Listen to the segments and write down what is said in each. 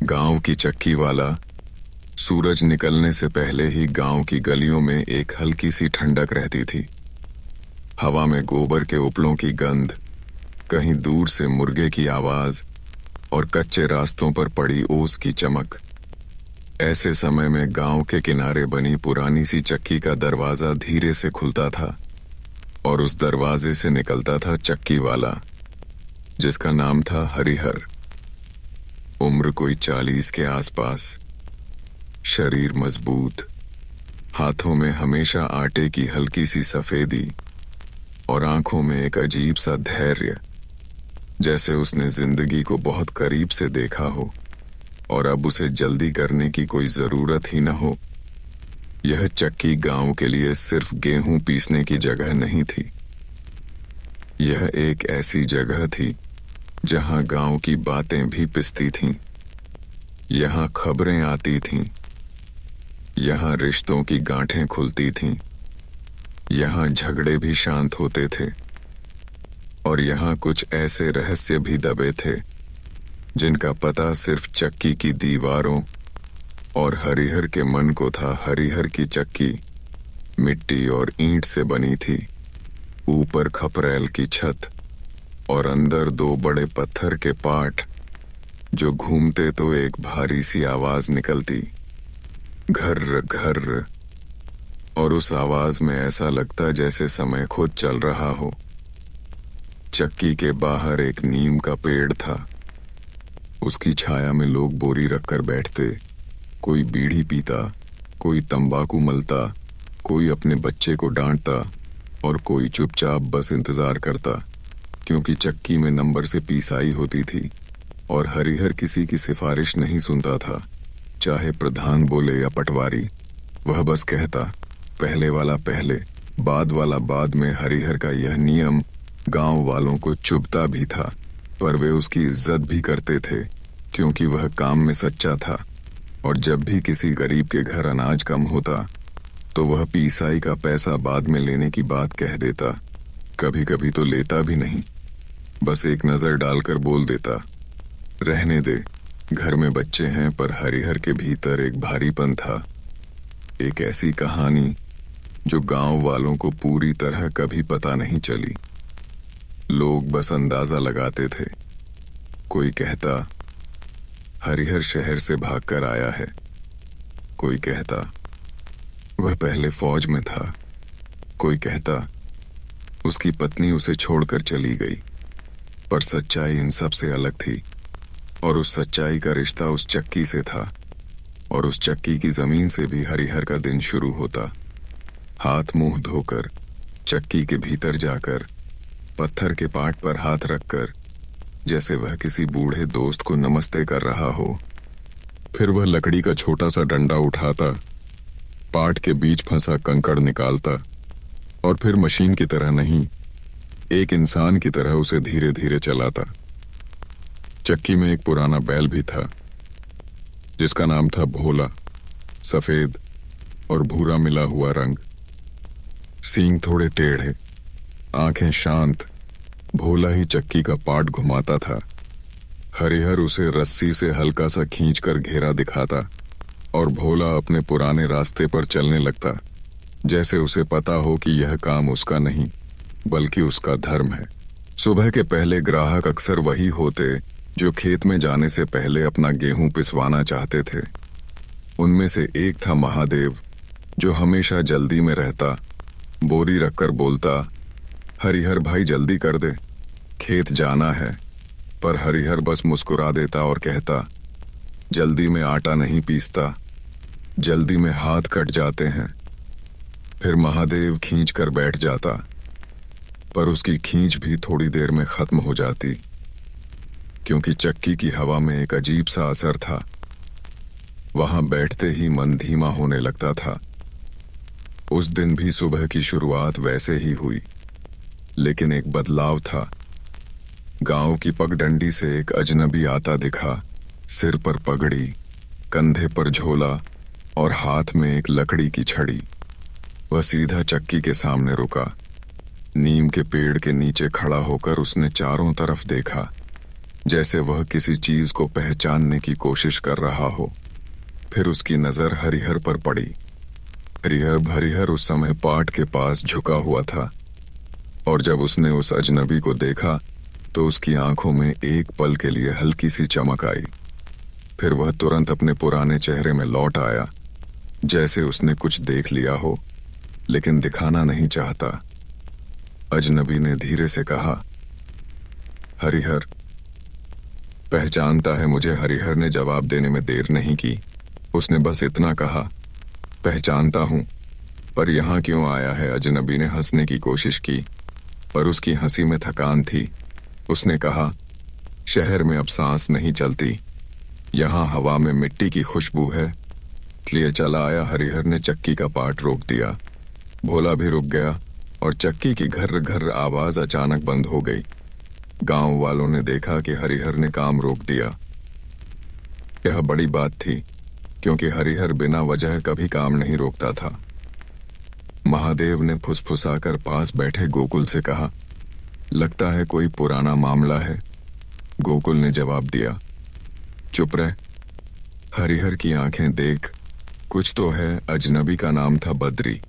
गांव की चक्की वाला। सूरज निकलने से पहले ही गांव की गलियों में एक हल्की सी ठंडक रहती थी। हवा में गोबर के उपलों की गंध, कहीं दूर से मुर्गे की आवाज और कच्चे रास्तों पर पड़ी ओस की चमक। ऐसे समय में गांव के किनारे बनी पुरानी सी चक्की का दरवाजा धीरे से खुलता था और उस दरवाजे से निकलता था चक्की वाला, जिसका नाम था हरिहर। उम्र कोई 40 के आसपास, शरीर मजबूत, हाथों में हमेशा आटे की हल्की सी सफेदी और आंखों में एक अजीब सा धैर्य, जैसे उसने जिंदगी को बहुत करीब से देखा हो और अब उसे जल्दी करने की कोई जरूरत ही न हो। यह चक्की गांव के लिए सिर्फ गेहूं पीसने की जगह नहीं थी। यह एक ऐसी जगह थी जहां गांव की बातें भी पिसती थीं, यहां खबरें आती थीं, यहां रिश्तों की गांठें खुलती थीं, यहां झगड़े भी शांत होते थे और यहां कुछ ऐसे रहस्य भी दबे थे जिनका पता सिर्फ चक्की की दीवारों और हरिहर के मन को था। हरिहर की चक्की मिट्टी और ईंट से बनी थी। ऊपर खपरेल की छत और अंदर 2 बड़े पत्थर के पाट, जो घूमते तो एक भारी सी आवाज निकलती, घर्र घर्र, और उस आवाज में ऐसा लगता जैसे समय खुद चल रहा हो। चक्की के बाहर एक नीम का पेड़ था। उसकी छाया में लोग बोरी रखकर बैठते, कोई बीड़ी पीता, कोई तंबाकू मलता, कोई अपने बच्चे को डांटता और कोई चुपचाप बस इंतजार करता, क्योंकि चक्की में नंबर से पीसाई होती थी और हरिहर किसी की सिफारिश नहीं सुनता था। चाहे प्रधान बोले या पटवारी, वह बस कहता, पहले वाला पहले, बाद वाला बाद में। हरिहर का यह नियम गांव वालों को चुभता भी था, पर वे उसकी इज्जत भी करते थे, क्योंकि वह काम में सच्चा था। और जब भी किसी गरीब के घर अनाज कम होता तो वह पीसाई का पैसा बाद में लेने की बात कह देता। कभी कभी तो लेता भी नहीं, बस एक नजर डालकर बोल देता, रहने दे, घर में बच्चे हैं। पर हरिहर के भीतर एक भारीपन था, एक ऐसी कहानी जो गांव वालों को पूरी तरह कभी पता नहीं चली। लोग बस अंदाजा लगाते थे। कोई कहता, हरिहर शहर से भागकर आया है। कोई कहता, वह पहले फौज में था। कोई कहता, उसकी पत्नी उसे छोड़कर चली गई। पर सच्चाई इन सब से अलग थी, और उस सच्चाई का रिश्ता उस चक्की से था, और उस चक्की की जमीन से भी हरिहर का दिन शुरू होता। हाथ मुंह धोकर, चक्की के भीतर जाकर, पत्थर के पाट पर हाथ रखकर, जैसे वह किसी बूढ़े दोस्त को नमस्ते कर रहा हो। फिर वह लकड़ी का छोटा सा डंडा उठाता, पाट के बीच फंसा कंकड़ निकालता और फिर मशीन की तरह नहीं, एक इंसान की तरह उसे धीरे धीरे चलाता। चक्की में एक पुराना बैल भी था, जिसका नाम था भोला। सफेद और भूरा मिला हुआ रंग, सींग थोड़े टेढ़े, आंखें शांत। भोला ही चक्की का पाट घुमाता था। हरिहर उसे रस्सी से हल्का सा खींचकर घेरा दिखाता और भोला अपने पुराने रास्ते पर चलने लगता, जैसे उसे पता हो कि यह काम उसका नहीं बल्कि उसका धर्म है। सुबह के पहले ग्राहक अक्सर वही होते जो खेत में जाने से पहले अपना गेहूं पिसवाना चाहते थे। उनमें से एक था महादेव, जो हमेशा जल्दी में रहता। बोरी रखकर बोलता, हरिहर भाई जल्दी कर दे, खेत जाना है। पर हरिहर बस मुस्कुरा देता और कहता, जल्दी में आटा नहीं पीसता, जल्दी में हाथ कट जाते हैं। फिर महादेव खींच कर बैठ जाता, पर उसकी खींच भी थोड़ी देर में खत्म हो जाती, क्योंकि चक्की की हवा में एक अजीब सा असर था। वहां बैठते ही मन धीमा होने लगता था। उस दिन भी सुबह की शुरुआत वैसे ही हुई, लेकिन एक बदलाव था। गांव की पगडंडी से एक अजनबी आता दिखा, सिर पर पगड़ी, कंधे पर झोला और हाथ में एक लकड़ी की छड़ी। वह सीधा चक्की के सामने रुका। नीम के पेड़ के नीचे खड़ा होकर उसने चारों तरफ देखा। जैसे वह किसी चीज को पहचानने की कोशिश कर रहा हो। फिर उसकी नजर हरिहर पर पड़ी। हरिहर उस समय पाट के पास झुका हुआ था, और जब उसने उस अजनबी को देखा तो उसकी आंखों में एक पल के लिए हल्की सी चमक आई। फिर वह तुरंत अपने पुराने चेहरे में लौट आया, जैसे उसने कुछ देख लिया हो लेकिन दिखाना नहीं चाहता। अजनबी ने धीरे से कहा, हरिहर। पहचानता है मुझे? हरिहर ने जवाब देने में देर नहीं की। उसने बस इतना कहा, पहचानता हूं, पर यहां क्यों आया है? अजनबी ने हंसने की कोशिश की, पर उसकी हंसी में थकान थी। उसने कहा, शहर में अब सांस नहीं चलती, यहां हवा में मिट्टी की खुशबू है, इसलिए चला आया। हरिहर ने चक्की का पार्ट रोक दिया। भोला भी रुक गया और चक्की की घर घर आवाज अचानक बंद हो गई। गांव वालों ने देखा कि हरिहर ने काम रोक दिया। यह बड़ी बात थी, क्योंकि हरिहर बिना वजह कभी काम नहीं रोकता था। महादेव ने फुसफुसाकर पास बैठे गोकुल से कहा, लगता है कोई पुराना मामला है। गोकुल ने जवाब दिया, चुप रह। हरिहर की आंखें देख, कुछ तो है। अजनबी का नाम था बद्री,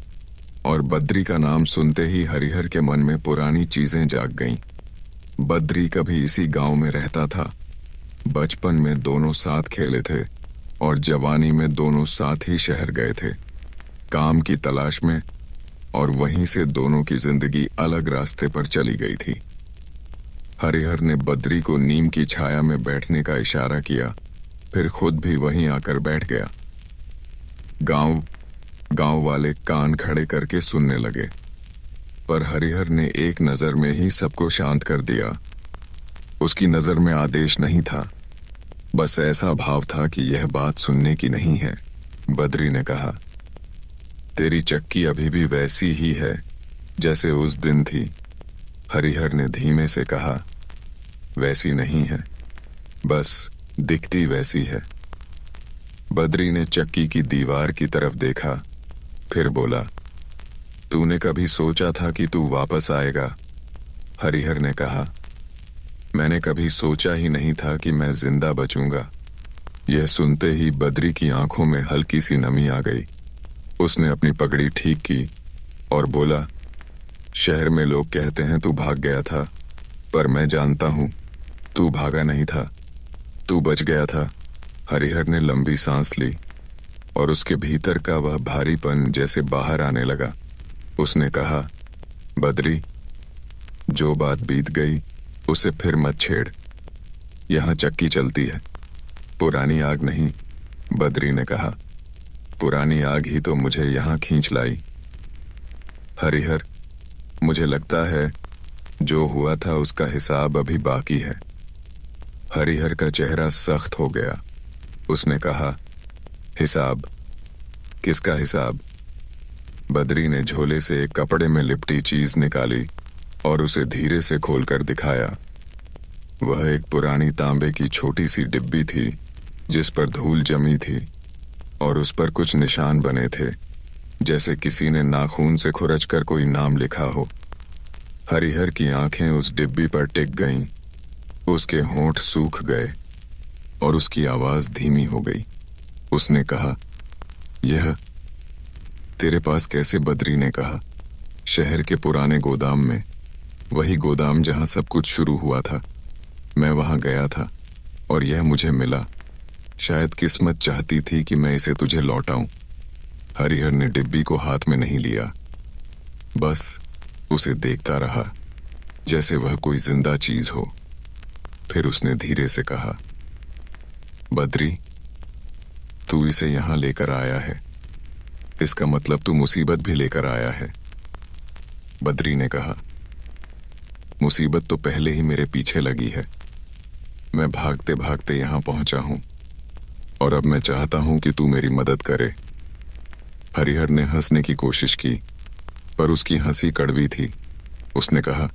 और बद्री का नाम सुनते ही हरिहर के मन में पुरानी चीजें जाग गईं। बद्री कभी इसी गांव में रहता था। बचपन में दोनों साथ खेले थे और जवानी में दोनों साथ ही शहर गए थे, काम की तलाश में, और वहीं से दोनों की जिंदगी अलग रास्ते पर चली गई थी। हरिहर ने बद्री को नीम की छाया में बैठने का इशारा किया, फिर खुद भी वहीं आकर बैठ गया। गांव वाले कान खड़े करके सुनने लगे, पर हरिहर ने एक नजर में ही सबको शांत कर दिया। उसकी नजर में आदेश नहीं था, बस ऐसा भाव था कि यह बात सुनने की नहीं है। बद्री ने कहा, तेरी चक्की अभी भी वैसी ही है जैसे उस दिन थी। हरिहर ने धीमे से कहा, वैसी नहीं है, बस दिखती वैसी है। बद्री ने चक्की की दीवार की तरफ देखा, फिर बोला, तूने कभी सोचा था कि तू वापस आएगा? हरिहर ने कहा, मैंने कभी सोचा ही नहीं था कि मैं जिंदा बचूंगा। यह सुनते ही बद्री की आंखों में हल्की सी नमी आ गई। उसने अपनी पगड़ी ठीक की और बोला, शहर में लोग कहते हैं तू भाग गया था, पर मैं जानता हूं तू भागा नहीं था, तू बच गया था। हरिहर ने लंबी सांस ली और उसके भीतर का वह भारीपन जैसे बाहर आने लगा। उसने कहा, बद्री, जो बात बीत गई उसे फिर मत छेड़। यहां चक्की चलती है, पुरानी आग नहीं। बद्री ने कहा, पुरानी आग ही तो मुझे यहां खींच लाई। हरिहर, मुझे लगता है जो हुआ था उसका हिसाब अभी बाकी है। हरिहर का चेहरा सख्त हो गया। उसने कहा, हिसाब? किसका हिसाब? बद्री ने झोले से एक कपड़े में लिपटी चीज निकाली और उसे धीरे से खोलकर दिखाया। वह एक पुरानी तांबे की छोटी सी डिब्बी थी, जिस पर धूल जमी थी और उस पर कुछ निशान बने थे, जैसे किसी ने नाखून से खुरचकर कोई नाम लिखा हो। हरिहर की आंखें उस डिब्बी पर टिक गईं। उसके होंठ सूख गए और उसकी आवाज धीमी हो गई। उसने कहा, यह तेरे पास कैसे? बद्री ने कहा, शहर के पुराने गोदाम में, वही गोदाम जहां सब कुछ शुरू हुआ था। मैं वहां गया था और यह मुझे मिला। शायद किस्मत चाहती थी कि मैं इसे तुझे लौटाऊं। हरिहर ने डिब्बी को हाथ में नहीं लिया, बस उसे देखता रहा जैसे वह कोई जिंदा चीज हो। फिर उसने धीरे से कहा, बद्री, तू इसे यहां लेकर आया है, इसका मतलब तू मुसीबत भी लेकर आया है। बद्री ने कहा, मुसीबत तो पहले ही मेरे पीछे लगी है। मैं भागते भागते यहां पहुंचा हूं और अब मैं चाहता हूं कि तू मेरी मदद करे। हरिहर ने हंसने की कोशिश की, पर उसकी हंसी कड़वी थी। उसने कहा,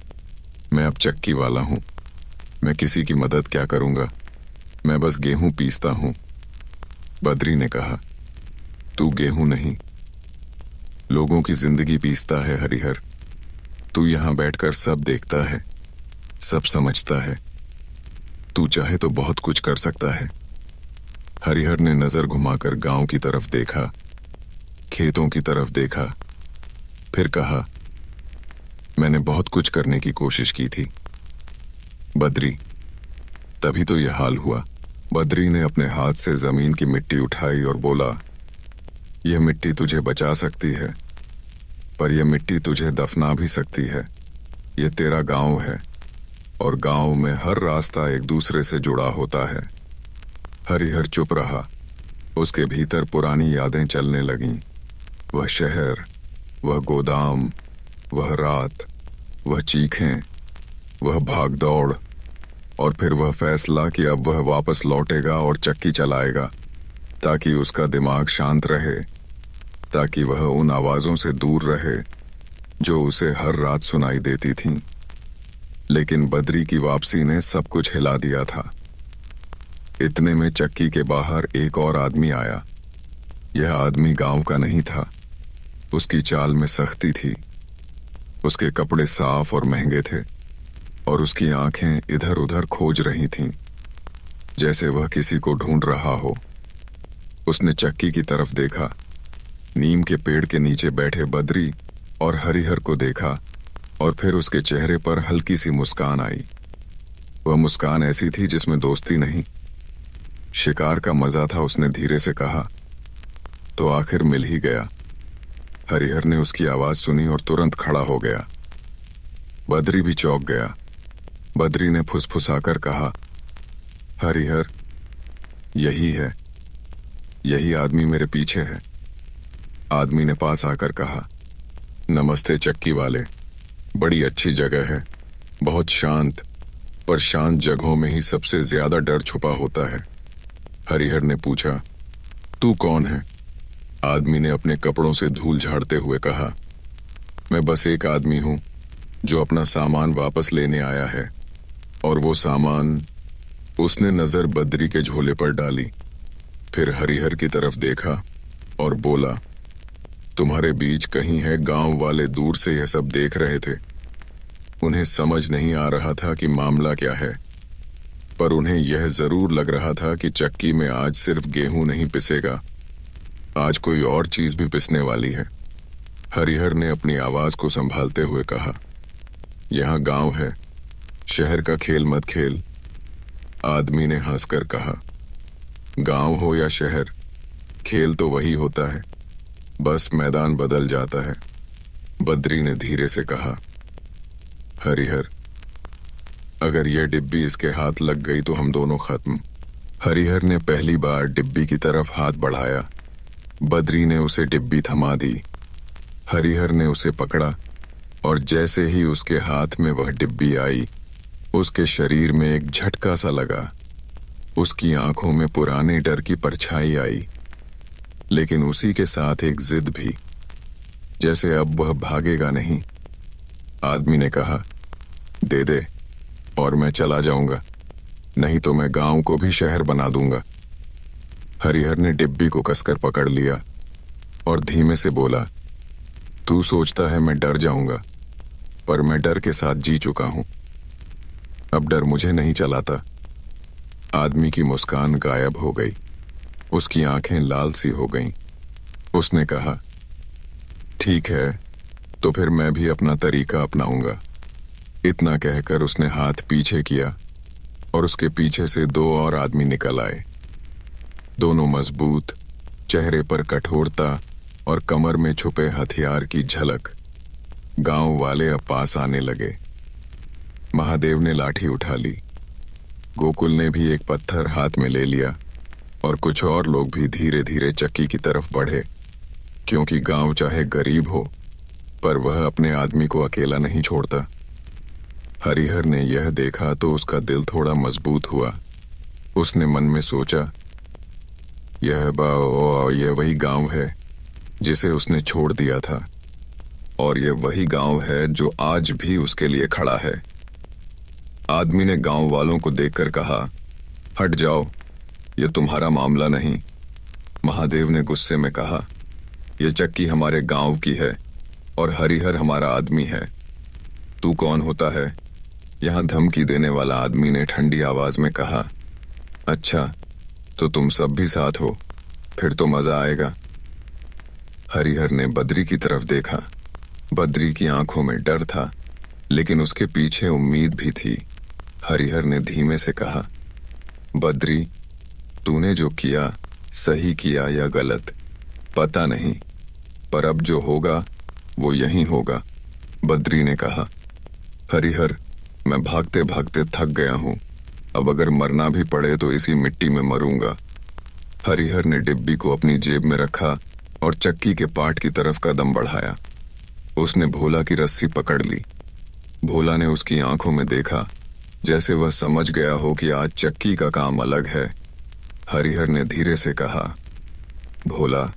मैं अब चक्की वाला हूं, मैं किसी की मदद क्या करूंगा, मैं बस गेहूं पीसता हूं। बद्री ने कहा, तू गेहूं नहीं, लोगों की जिंदगी पीसता है। हरिहर, तू यहां बैठकर सब देखता है, सब समझता है। तू चाहे तो बहुत कुछ कर सकता है। हरिहर ने नजर घुमाकर गांव की तरफ देखा, खेतों की तरफ देखा, फिर कहा, मैंने बहुत कुछ करने की कोशिश की थी बद्री, तभी तो यह हाल हुआ। बद्री ने अपने हाथ से जमीन की मिट्टी उठाई और बोला, यह मिट्टी तुझे बचा सकती है, पर यह मिट्टी तुझे दफना भी सकती है। यह तेरा गांव है और गांव में हर रास्ता एक दूसरे से जुड़ा होता है। हरिहर चुप रहा। उसके भीतर पुरानी यादें चलने लगीं। वह शहर, वह गोदाम, वह रात, वह चीखें, वह भाग दौड़, और फिर वह फैसला कि अब वह वापस लौटेगा और चक्की चलाएगा, ताकि उसका दिमाग शांत रहे, ताकि वह उन आवाजों से दूर रहे जो उसे हर रात सुनाई देती थीं। लेकिन बद्री की वापसी ने सब कुछ हिला दिया था। इतने में चक्की के बाहर एक और आदमी आया। यह आदमी गांव का नहीं था। उसकी चाल में सख्ती थी। उसके कपड़े साफ और महंगे थे और उसकी आंखें इधर उधर खोज रही थीं, जैसे वह किसी को ढूंढ रहा हो। उसने चक्की की तरफ देखा, नीम के पेड़ के नीचे बैठे बद्री और हरिहर को देखा, और फिर उसके चेहरे पर हल्की सी मुस्कान आई। वह मुस्कान ऐसी थी जिसमें दोस्ती नहीं, शिकार का मजा था। उसने धीरे से कहा, तो आखिर मिल ही गया। हरिहर ने उसकी आवाज सुनी और तुरंत खड़ा हो गया। बद्री भी चौंक गया। बद्री ने फुसफुसाकर कहा, हरिहर, यही है, यही आदमी मेरे पीछे है। आदमी ने पास आकर कहा, नमस्ते चक्की वाले, बड़ी अच्छी जगह है, बहुत शांत, पर शांत जगहों में ही सबसे ज्यादा डर छुपा होता है। हरिहर ने पूछा, तू कौन है? आदमी ने अपने कपड़ों से धूल झाड़ते हुए कहा, मैं बस एक आदमी हूं जो अपना सामान वापस लेने आया है। और वो सामान, उसने नजर बद्री के झोले पर डाली, फिर हरिहर की तरफ देखा और बोला, तुम्हारे बीच कहीं है गांव वाले दूर से यह सब देख रहे थे। उन्हें समझ नहीं आ रहा था कि मामला क्या है, पर उन्हें यह जरूर लग रहा था कि चक्की में आज सिर्फ गेहूं नहीं पिसेगा, आज कोई और चीज भी पिसने वाली है। हरिहर ने अपनी आवाज को संभालते हुए कहा, यहां गांव है, शहर का खेल मत खेल। आदमी ने हंसकर कहा, गांव हो या शहर, खेल तो वही होता है, बस मैदान बदल जाता है। बद्री ने धीरे से कहा, हरिहर, अगर यह डिब्बी इसके हाथ लग गई तो हम दोनों खत्म। हरिहर ने पहली बार डिब्बी की तरफ हाथ बढ़ाया। बद्री ने उसे डिब्बी थमा दी। हरिहर ने उसे पकड़ा और जैसे ही उसके हाथ में वह डिब्बी आई, उसके शरीर में एक झटका सा लगा। उसकी आंखों में पुराने डर की परछाई आई, लेकिन उसी के साथ एक जिद भी, जैसे अब वह भागेगा नहीं। आदमी ने कहा, दे दे और मैं चला जाऊंगा, नहीं तो मैं गांव को भी शहर बना दूंगा। हरिहर ने डिब्बी को कसकर पकड़ लिया और धीमे से बोला, तू सोचता है मैं डर जाऊंगा, पर मैं डर के साथ जी चुका हूं। अब डर मुझे नहीं चलाता। आदमी की मुस्कान गायब हो गई। उसकी आंखें लाल सी हो गईं। उसने कहा, ठीक है, तो फिर मैं भी अपना तरीका अपनाऊंगा। इतना कहकर उसने हाथ पीछे किया और उसके पीछे से दो और आदमी निकल आए। दोनों मजबूत, चेहरे पर कठोरता और कमर में छुपे हथियार की झलक। गांव वाले अब पास आने लगे। महादेव ने लाठी उठा ली। गोकुल ने भी एक पत्थर हाथ में ले लिया और कुछ और लोग भी धीरे धीरे चक्की की तरफ बढ़े, क्योंकि गांव चाहे गरीब हो, पर वह अपने आदमी को अकेला नहीं छोड़ता। हरिहर ने यह देखा तो उसका दिल थोड़ा मजबूत हुआ। उसने मन में सोचा, यह वही गांव है जिसे उसने छोड़ दिया था, और यह वही गांव है जो आज भी उसके लिए खड़ा है। आदमी ने गांव वालों को देखकर कहा, हट जाओ, यह तुम्हारा मामला नहीं। महादेव ने गुस्से में कहा, यह चक्की हमारे गांव की है और हरिहर हमारा आदमी है। तू कौन होता है? यहाँ धमकी देने वाला आदमी ने ठंडी आवाज में कहा, अच्छा, तो तुम सब भी साथ हो, फिर तो मजा आएगा। हरिहर ने बद्री की तरफ देखा। बद्री की आंखों में डर था, लेकिन उसके पीछे उम्मीद भी थी। हरिहर ने धीमे से कहा, बद्री, तूने जो किया सही किया या गलत पता नहीं, पर अब जो होगा वो यहीं होगा। बद्री ने कहा, हरिहर, मैं भागते भागते थक गया हूं, अब अगर मरना भी पड़े तो इसी मिट्टी में मरूंगा। हरिहर ने डिब्बी को अपनी जेब में रखा और चक्की के पाट की तरफ कदम बढ़ाया। उसने भोला की रस्सी पकड़ ली। भोला ने उसकी आंखों में देखा, जैसे वह समझ गया हो कि आज चक्की का काम अलग है। हरिहर ने धीरे से कहा, भोला,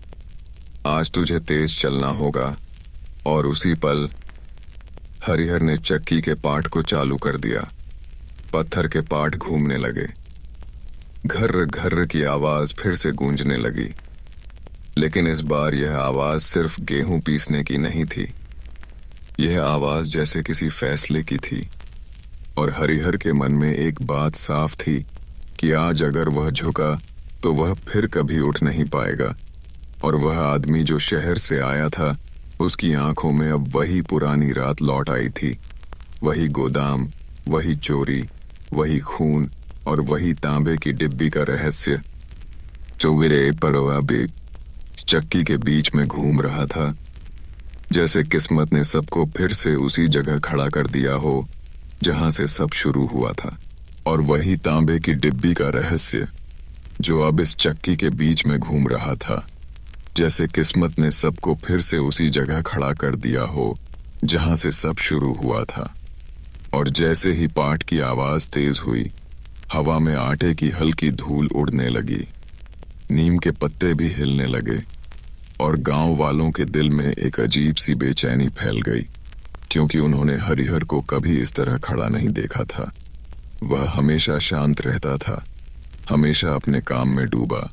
आज तुझे तेज चलना होगा। और उसी पल हरिहर ने चक्की के पाट को चालू कर दिया। पत्थर के पाट घूमने लगे। घर्र घर्र की आवाज फिर से गूंजने लगी, लेकिन इस बार यह आवाज सिर्फ गेहूं पीसने की नहीं थी। यह आवाज जैसे किसी फैसले की थी। और हरिहर के मन में एक बात साफ थी कि आज अगर वह झुका तो वह फिर कभी उठ नहीं पाएगा। और वह आदमी जो शहर से आया था, उसकी आंखों में अब वही पुरानी रात लौट आई थी। वही गोदाम, वही चोरी, वही खून और वही तांबे की डिब्बी का रहस्य जो विरे परवाबे चक्की के बीच में घूम रहा था। जैसे किस्मत ने सबको फिर से उसी जगह खड़ा कर दिया हो जहां से सब शुरू हुआ था। और वही तांबे की डिब्बी का रहस्य जो अब इस चक्की के बीच में घूम रहा था। जैसे किस्मत ने सबको फिर से उसी जगह खड़ा कर दिया हो जहां से सब शुरू हुआ था। और जैसे ही पाट की आवाज तेज हुई, हवा में आटे की हल्की धूल उड़ने लगी, नीम के पत्ते भी हिलने लगे और गांव वालों के दिल में एक अजीब सी बेचैनी फैल गई, क्योंकि उन्होंने हरिहर को कभी इस तरह खड़ा नहीं देखा था। वह हमेशा शांत रहता था, हमेशा अपने काम में डूबा,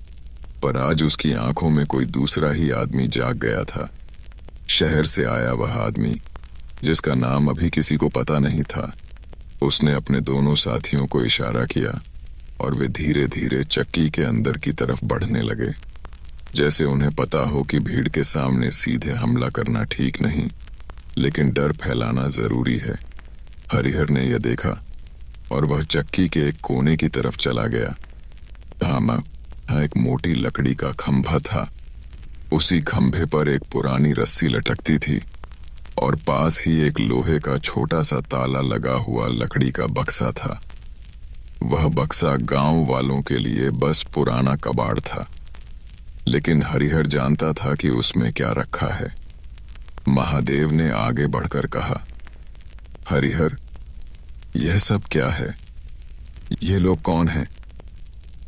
पर आज उसकी आंखों में कोई दूसरा ही आदमी जाग गया था। शहर से आया वह आदमी, जिसका नाम अभी किसी को पता नहीं था। उसने अपने दोनों साथियों को इशारा किया और वे धीरे धीरे चक्की के अंदर की तरफ बढ़ने लगे, जैसे उन्हें पता हो कि भीड़ के सामने सीधे हमला करना ठीक नहीं, लेकिन डर फैलाना जरूरी है। हरिहर ने यह देखा और वह चक्की के एक कोने की तरफ चला गया। हाँ, एक मोटी लकड़ी का खंभा था। उसी खंभे पर एक पुरानी रस्सी लटकती थी और पास ही एक लोहे का छोटा सा ताला लगा हुआ लकड़ी का बक्सा था। वह बक्सा गांव वालों के लिए बस पुराना कबाड़ था, लेकिन हरिहर जानता था कि उसमें क्या रखा है। महादेव ने आगे बढ़कर कहा, हरिहर, यह सब क्या है? ये लोग कौन हैं?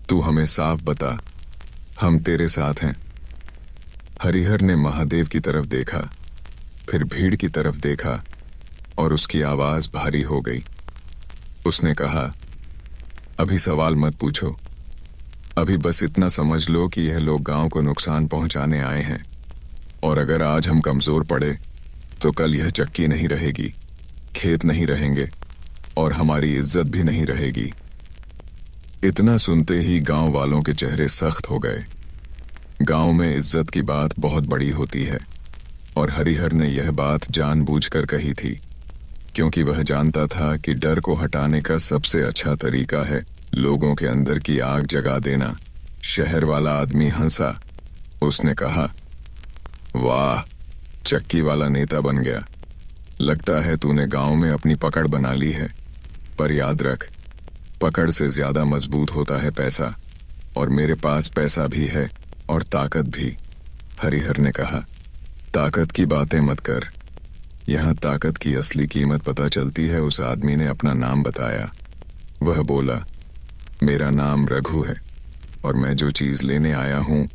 तू हमें साफ बता, हम तेरे साथ हैं। हरिहर ने महादेव की तरफ देखा, फिर भीड़ की तरफ देखा और उसकी आवाज भारी हो गई। उसने कहा, अभी सवाल मत पूछो, अभी बस इतना समझ लो कि यह लोग गांव को नुकसान पहुंचाने आए हैं, और अगर आज हम कमजोर पड़े तो कल यह चक्की नहीं रहेगी, खेत नहीं रहेंगे और हमारी इज्जत भी नहीं रहेगी। इतना सुनते ही गांव वालों के चेहरे सख्त हो गए। गांव में इज्जत की बात बहुत बड़ी होती है, और हरिहर ने यह बात जानबूझकर कही थी, क्योंकि वह जानता था कि डर को हटाने का सबसे अच्छा तरीका है लोगों के अंदर की आग जगा देना। शहर वाला आदमी हंसा। उसने कहा, वाह, चक्की वाला नेता बन गया। लगता है तूने गांव में अपनी पकड़ बना ली है, पर याद रख, पकड़ से ज्यादा मजबूत होता है पैसा, और मेरे पास पैसा भी है और ताकत भी। हरिहर ने कहा, ताकत की बातें मत कर। यहाँ ताकत की असली कीमत पता चलती है। उस आदमी ने अपना नाम बताया। वह बोला, मेरा नाम रघु है और मैं जो चीज लेने आया हूं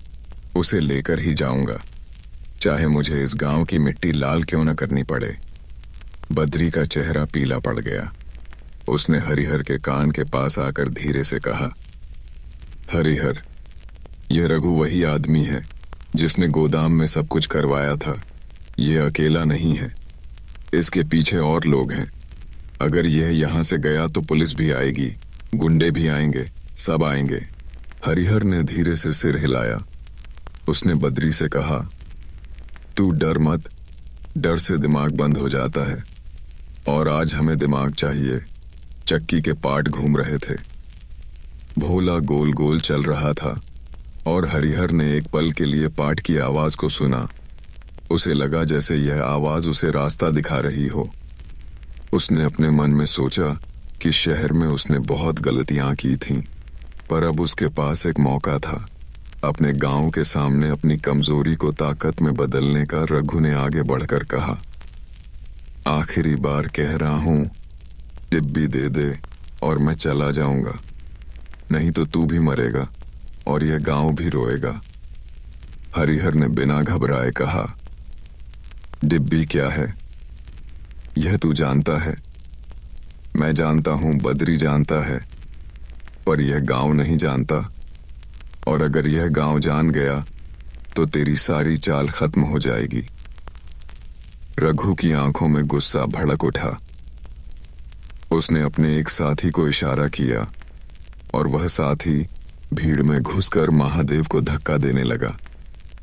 उसे लेकर ही जाऊंगा, चाहे मुझे इस गांव की मिट्टी लाल क्यों न करनी पड़े। बद्री का चेहरा पीला पड़ गया। उसने हरिहर के कान के पास आकर धीरे से कहा, हरिहर, यह रघु वही आदमी है जिसने गोदाम में सब कुछ करवाया था। यह अकेला नहीं है, इसके पीछे और लोग हैं। अगर यह यहाँ से गया तो पुलिस भी आएगी, गुंडे भी आएंगे, सब आएंगे। हरिहर ने धीरे से सिर हिलाया। उसने बद्री से कहा, तू डर मत, डर से दिमाग बंद हो जाता है, और आज हमें दिमाग चाहिए। चक्की के पार्ट घूम रहे थे। भोला गोल गोल चल रहा था और हरिहर ने एक पल के लिए पार्ट की आवाज को सुना। उसे लगा जैसे यह आवाज उसे रास्ता दिखा रही हो। उसने अपने मन में सोचा कि शहर में उसने बहुत गलतियां की थीं, पर अब उसके पास एक मौका था अपने गांव के सामने अपनी कमजोरी को ताकत में बदलने का। रघु ने आगे बढ़कर कहा, आखिरी बार कह रहा हूं, डिब्बी दे दे और मैं चला जाऊंगा, नहीं तो तू भी मरेगा और यह गांव भी रोएगा। हरिहर ने बिना घबराए कहा, डिब्बी क्या है? यह तू जानता है, मैं जानता हूं, बद्री जानता है, पर यह गांव नहीं जानता। और अगर यह गांव जान गया तो तेरी सारी चाल खत्म हो जाएगी। रघु की आंखों में गुस्सा भड़क उठा। उसने अपने एक साथी को इशारा किया और वह साथी भीड़ में घुसकर महादेव को धक्का देने लगा।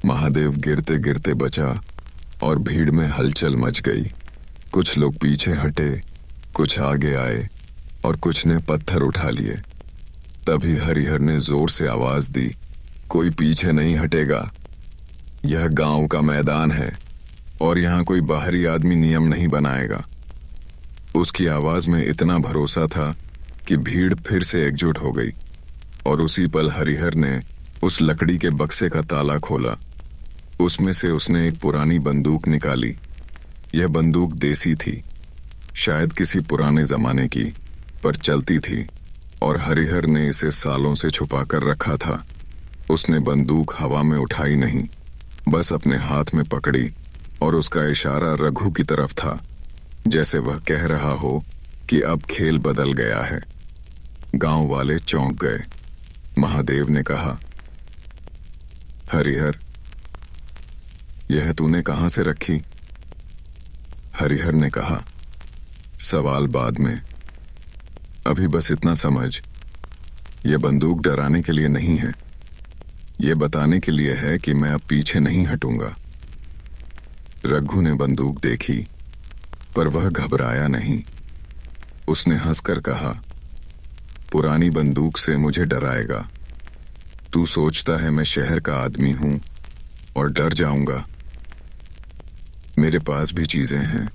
महादेव गिरते गिरते बचा और भीड़ में हलचल मच गई। कुछ लोग पीछे हटे, कुछ आगे आए और कुछ ने पत्थर उठा लिए। तभी हरिहर ने जोर से आवाज दी, कोई पीछे नहीं हटेगा। यह गांव का मैदान है और यहां कोई बाहरी आदमी नियम नहीं बनाएगा। उसकी आवाज में इतना भरोसा था कि भीड़ फिर से एकजुट हो गई और उसी पल हरिहर ने उस लकड़ी के बक्से का ताला खोला। उसमें से उसने एक पुरानी बंदूक निकाली। यह बंदूक देसी थी, शायद किसी पुराने जमाने की, पर चलती थी और हरिहर ने इसे सालों से छुपा कर रखा था। उसने बंदूक हवा में उठाई नहीं, बस अपने हाथ में पकड़ी और उसका इशारा रघु की तरफ था, जैसे वह कह रहा हो कि अब खेल बदल गया है। गांव वाले चौंक गए। महादेव ने कहा, हरिहर, यह तूने कहां से रखी? हरिहर ने कहा, सवाल बाद में, अभी बस इतना समझ, यह बंदूक डराने के लिए नहीं है, यह बताने के लिए है कि मैं अब पीछे नहीं हटूंगा। रघु ने बंदूक देखी, पर वह घबराया नहीं। उसने हंसकर कहा, पुरानी बंदूक से मुझे डराएगा? तू सोचता है मैं शहर का आदमी हूं और डर जाऊंगा? मेरे पास भी चीजें हैं।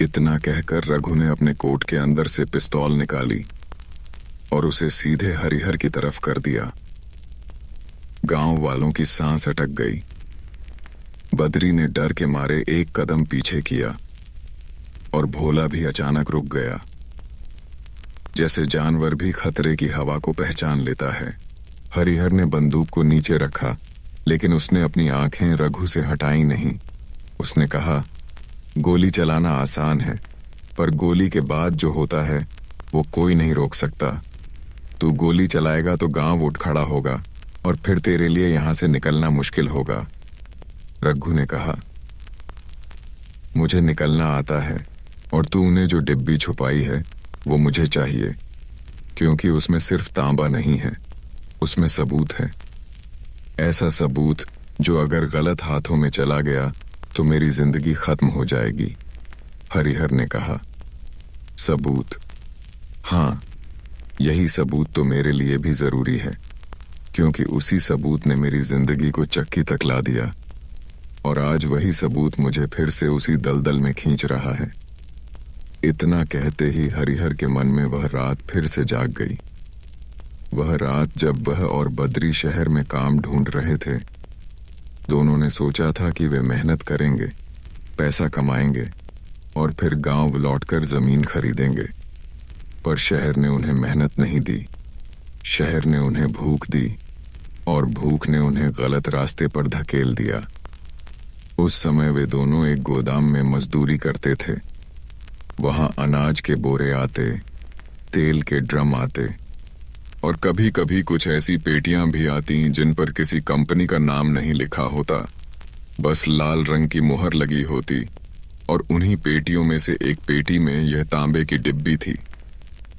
इतना कहकर रघु ने अपने कोट के अंदर से पिस्तौल निकाली और उसे सीधे हरिहर की तरफ कर दिया। गांव वालों की सांस अटक गई। बद्री ने डर के मारे एक कदम पीछे किया और भोला भी अचानक रुक गया, जैसे जानवर भी खतरे की हवा को पहचान लेता है। हरिहर ने बंदूक को नीचे रखा, लेकिन उसने अपनी आंखें रघु से हटाई नहीं। उसने कहा, गोली चलाना आसान है, पर गोली के बाद जो होता है वो कोई नहीं रोक सकता। तू गोली चलाएगा तो गांव उठ खड़ा होगा और फिर तेरे लिए यहां से निकलना मुश्किल होगा। रघु ने कहा, मुझे निकलना आता है और तूने जो डिब्बी छुपाई है वो मुझे चाहिए, क्योंकि उसमें सिर्फ तांबा नहीं है, उसमें सबूत है। ऐसा सबूत जो अगर गलत हाथों में चला गया तो मेरी जिंदगी खत्म हो जाएगी। हरिहर ने कहा, सबूत? हाँ, यही सबूत तो मेरे लिए भी जरूरी है, क्योंकि उसी सबूत ने मेरी जिंदगी को चक्की तक ला दिया और आज वही सबूत मुझे फिर से उसी दलदल में खींच रहा है। इतना कहते ही हरिहर के मन में वह रात फिर से जाग गई। वह रात जब वह और बद्री शहर में काम ढूंढ रहे थे। दोनों ने सोचा था कि वे मेहनत करेंगे, पैसा कमाएंगे और फिर गांव लौटकर जमीन खरीदेंगे, पर शहर ने उन्हें मेहनत नहीं दी। शहर ने उन्हें भूख दी और भूख ने उन्हें गलत रास्ते पर धकेल दिया। उस समय वे दोनों एक गोदाम में मजदूरी करते थे। वहां अनाज के बोरे आते, तेल के ड्रम आते और कभी कभी कुछ ऐसी पेटियां भी आती जिन पर किसी कंपनी का नाम नहीं लिखा होता, बस लाल रंग की मुहर लगी होती और उन्हीं पेटियों में से एक पेटी में यह तांबे की डिब्बी थी।